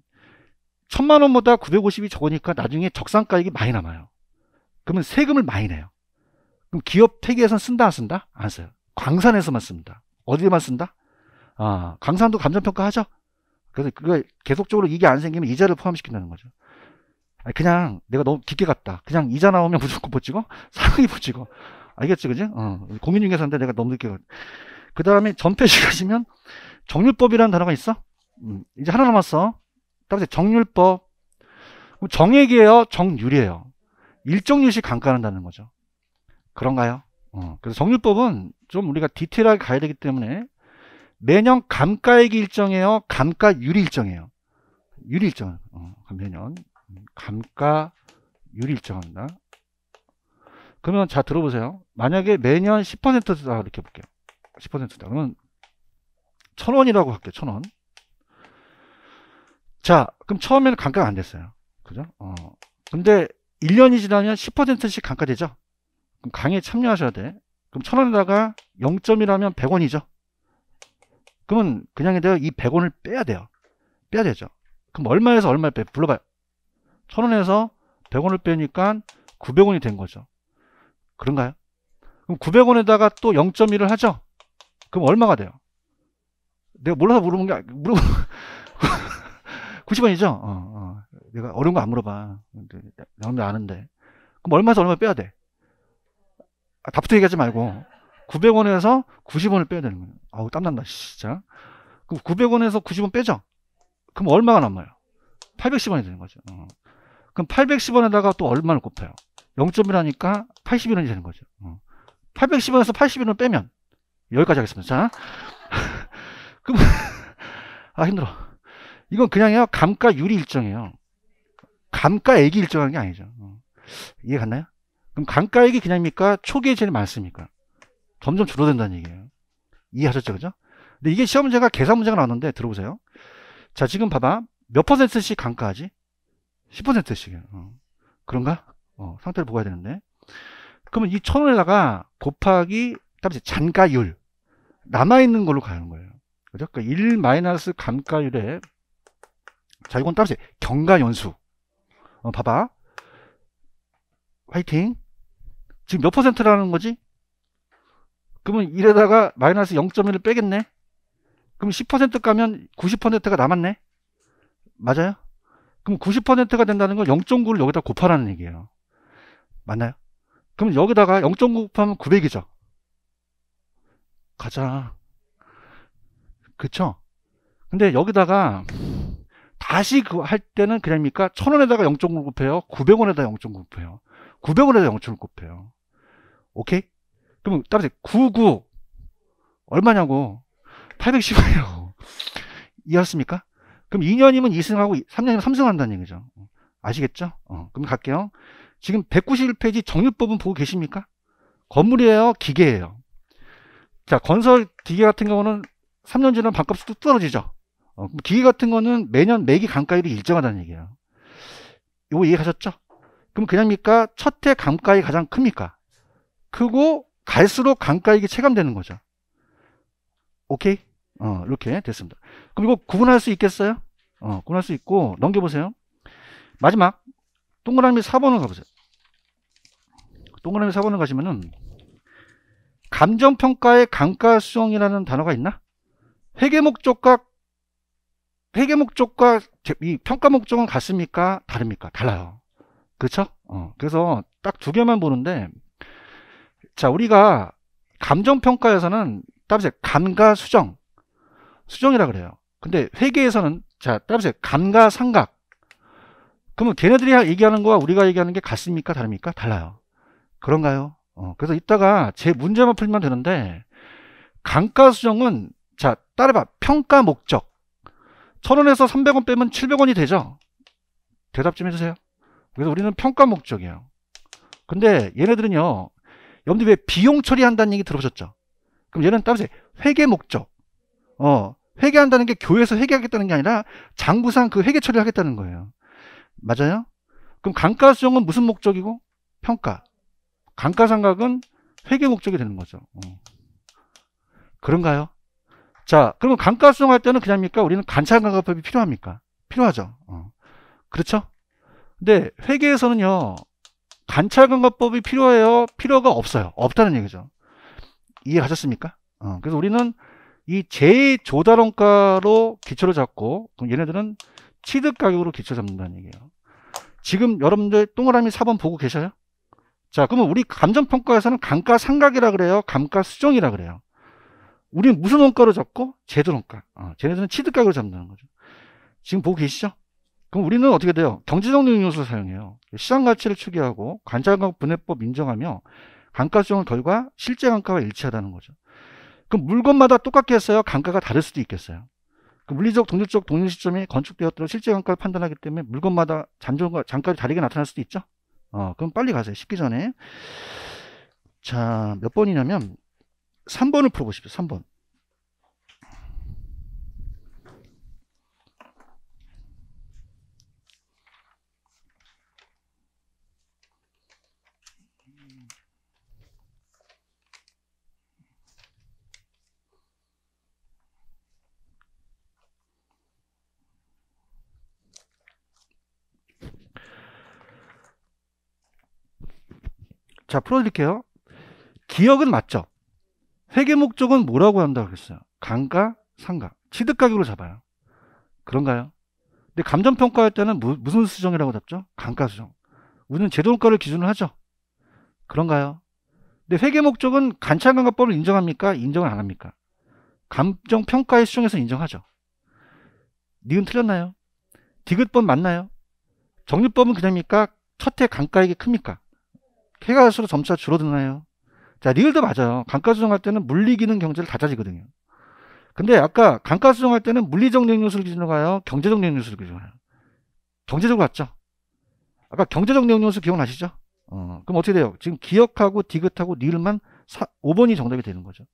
1000만 원보다 950이 적으니까 나중에 적산가액이 많이 남아요. 그러면 세금을 많이 내요. 그럼 기업 회계에서는 쓴다 안 쓴다? 안 써요. 광산에서만 씁니다. 어디에만 쓴다? 광산도 감정평가 하죠. 그래서 그거 계속적으로 이게 안 생기면 이자를 포함시킨다는 거죠. 그냥 내가 너무 깊게 갔다. 그냥 이자 나오면 무조건 못 찍어? 상위 못 찍어. 알겠지, 그지? 공인중개사인데 내가 너무 늦게 갔다. 그 다음에 전페이지 가시면 정률법이라는 단어가 있어. 이제 하나 남았어. 따라서 정률법. 정액이에요, 정률이에요. 일정률씩 감가한다는 거죠. 그런가요? 그래서 정률법은 좀 우리가 디테일하게 가야 되기 때문에 매년 감가액이 일정해요, 감가율이 일정해요. 율이 일정. 매년 감가율이 일정한다. 그러면 자 들어보세요. 만약에 매년 10%다 이렇게 볼게요. 10%다. 그러면 1000원이라고 할게요. 1000원. 자, 그럼 처음에는 감가가 안 됐어요. 그죠? 근데 1년이 지나면 10%씩 감가되죠? 그럼 강의에 참여하셔야 돼. 그럼 1000원에다가 0점이라면 100원이죠? 그러면 그냥 내가 이 100원을 빼야 돼요. 빼야 되죠? 그럼 얼마에서 얼마를 빼? 불러봐요. 1000원에서 100원을 빼니까 900원이 된 거죠. 그런가요? 그럼 900원에다가 또 0.1을 하죠? 그럼 얼마가 돼요? 내가 몰라서 물어본 게, 90원이죠? 내가 어려운 거 안 물어봐. 여러분들 아는데. 그럼 얼마에서 얼마 빼야 돼? 답부터 얘기하지 말고 900원에서 90원을 빼야 되는 거예요. 아우 땀난다 진짜. 그럼 900원에서 90원 빼죠? 그럼 얼마가 남아요? 810원이 되는 거죠. 그럼 810원에다가 또 얼마를 곱해요? 0.1하니까 80원이 되는 거죠. 810원에서 80원을 빼면 여기까지 하겠습니다. 자, 그럼 힘들어. 이건 그냥요 감가율이 일정해요. 감가액이 일정한 게 아니죠. 이해 갔나요? 그럼 감가액이 그냥입니까? 초기에 제일 많습니까? 점점 줄어든다는 얘기예요. 이해하셨죠? 그죠? 근데 이게 시험 문제가 계산 문제가 나왔는데 들어보세요. 자, 지금 봐봐. 몇 %씩 감가하지? 10%씩이에요. 그런가? 상태를 보고 해야 되는데. 그러면 이 1000원에다가 곱하기 잔가율 남아있는 걸로 가는 거예요. 그죠? 그러니까 1 마이너스 감가율에 자, 이건 따라서 경과연수. 봐봐. 화이팅. 지금 몇 %라는 거지? 그러면 1에다가 마이너스 0.1을 빼겠네. 그럼 10% 까면 90%가 남았네. 맞아요? 그럼 90%가 된다는 건 0.9를 여기다 곱하라는 얘기예요. 맞나요? 그럼 여기다가 0.9 곱하면 900이죠. 가자. 그쵸? 근데 여기다가 다시 할 때는 그냥입니까? 1000원에다가 0.9 곱해요. 900원에다가 0.9 곱해요. 900원에다가 0.9 곱해요. 오케이? 그럼 따라서 99 얼마냐고? 810원이라고. 이해하셨습니까? 그럼 2년이면 2승하고 3년이면 3승 한다는 얘기죠. 아시겠죠? 그럼 갈게요. 지금 191페이지 정률법은 보고 계십니까? 건물이에요? 기계예요? 자, 건설 기계 같은 경우는 3년 지나면 반값이 뚝 떨어지죠. 기계 같은 거는 매년 매기 감가율이 일정하다는 얘기예요. 이거 이해하셨죠? 그럼 그냥입니까? 첫해 감가액이 가장 큽니까? 크고 갈수록 감가액이 체감되는 거죠. 오케이? 이렇게 됐습니다. 그럼 이거 구분할 수 있겠어요? 구분할 수 있고 넘겨보세요. 마지막 동그라미 4번을 가보세요. 동그라미 4번을 가시면은 감정평가의 감가수정이라는 단어가 있나? 회계 목적과 이 평가 목적은 같습니까? 다릅니까? 달라요. 그렇죠? 그래서 딱 두 개만 보는데, 자, 우리가 감정평가에서는 따라서 감가수정, 수정이라 그래요. 근데 회계에서는 자, 따라서 감가상각. 그러면 걔네들이 얘기하는 거와 우리가 얘기하는 게 같습니까? 다릅니까? 달라요. 그런가요? 그래서 이따가 제 문제만 풀면 되는데, 감가수정은 자, 따라봐. 평가 목적. 1000원에서 300원 빼면 700원이 되죠? 대답 좀 해주세요. 그래서 우리는 평가 목적이에요. 근데 얘네들은요, 여러분들 왜 비용 처리한다는 얘기 들어보셨죠? 그럼 얘는 따라서 회계 목적. 회계한다는 게 교회에서 회계하겠다는 게 아니라 장부상 그 회계 처리를 하겠다는 거예요. 맞아요? 그럼 감가수정은 무슨 목적이고? 평가. 감가상각은 회계 목적이 되는 거죠. 그런가요? 자, 그러면 감가수정할 때는 그냥입니까? 우리는 관찰감각법이 필요합니까? 필요하죠. 그렇죠? 근데 회계에서는요, 관찰감가법이 필요해요? 필요가 없어요. 없다는 얘기죠. 이해하셨습니까? 그래서 우리는 이 재조달원가로 기초를 잡고, 그럼 얘네들은 취득가격으로 기초 잡는다는 얘기예요. 지금 여러분들 동그라미 4번 보고 계셔요? 자, 그러면 우리 감정평가에서는 감가상각이라 그래요? 감가수정이라 그래요? 우리는 무슨 원가로 잡고? 재조원가. 쟤네들은 취득가격으로 잡는다는 거죠. 지금 보고 계시죠? 그럼 우리는 어떻게 돼요? 경제적 능력요소를 사용해요. 시장가치를 추계하고 관찰가격 분해법 인정하며 감가수정을 결과 실제 감가와 일치하다는 거죠. 그럼 물건마다 똑같게 했어요? 감가가 다를 수도 있겠어요. 그 물리적, 동물적 동일 시점이 건축되었도록 실제 감가를 판단하기 때문에 물건마다 잠값이 다르게 나타날 수도 있죠. 그럼 빨리 가세요. 식기 전에. 자, 몇 번이냐면 3번을 풀어보십시오. 3번. 자, 풀어드릴게요. 기억은 맞죠? 회계 목적은 뭐라고 한다고 그랬어요? 감가, 상가, 취득가격으로 잡아요. 그런가요? 근데 감정평가할 때는 무슨 수정이라고 잡죠? 감가수정. 우리는 제도원가를 기준으로 하죠. 그런가요? 근데 회계 목적은 관찰감가법을 인정합니까? 인정을 안 합니까? 감정평가의 수정에서 인정하죠. 니은 틀렸나요? 디귿법 맞나요? 정리법은 그냥입니까? 첫해 감가액이 큽니까? 해가 갈수록 점차 줄어드나요? 자, 리을도 맞아요. 감가수정할 때는 물리기능 경제를 다 따지거든요. 근데 아까 감가수정할 때는 물리적 내용요소를 기준으로 가요? 경제적 내용요소를 기준으로 가요? 경제적으로 갔죠? 아까 경제적 내용요소 기억나시죠? 그럼 어떻게 돼요? 지금 기억하고 디귿하고 리을만 5번이 정답이 되는 거죠.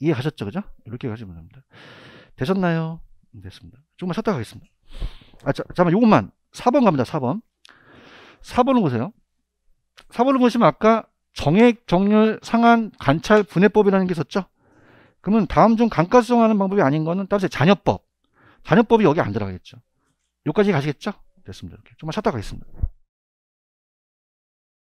이해하셨죠? 그죠? 이렇게 가시면 됩니다. 되셨나요? 됐습니다. 조금만 쉬었다 가겠습니다. 잠깐만, 요것만. 4번 갑니다. 4번. 4번을 보세요. 4번을 보시면 아까 정액, 정률, 상한, 관찰, 분해법이라는 게 있었죠? 그러면 다음 중 감가수정하는 방법이 아닌 거는 따라서 잔여법. 잔여법이 여기 안 들어가겠죠. 여기까지 가시겠죠? 됐습니다. 이렇게. 조금만 쉬었다 가겠습니다.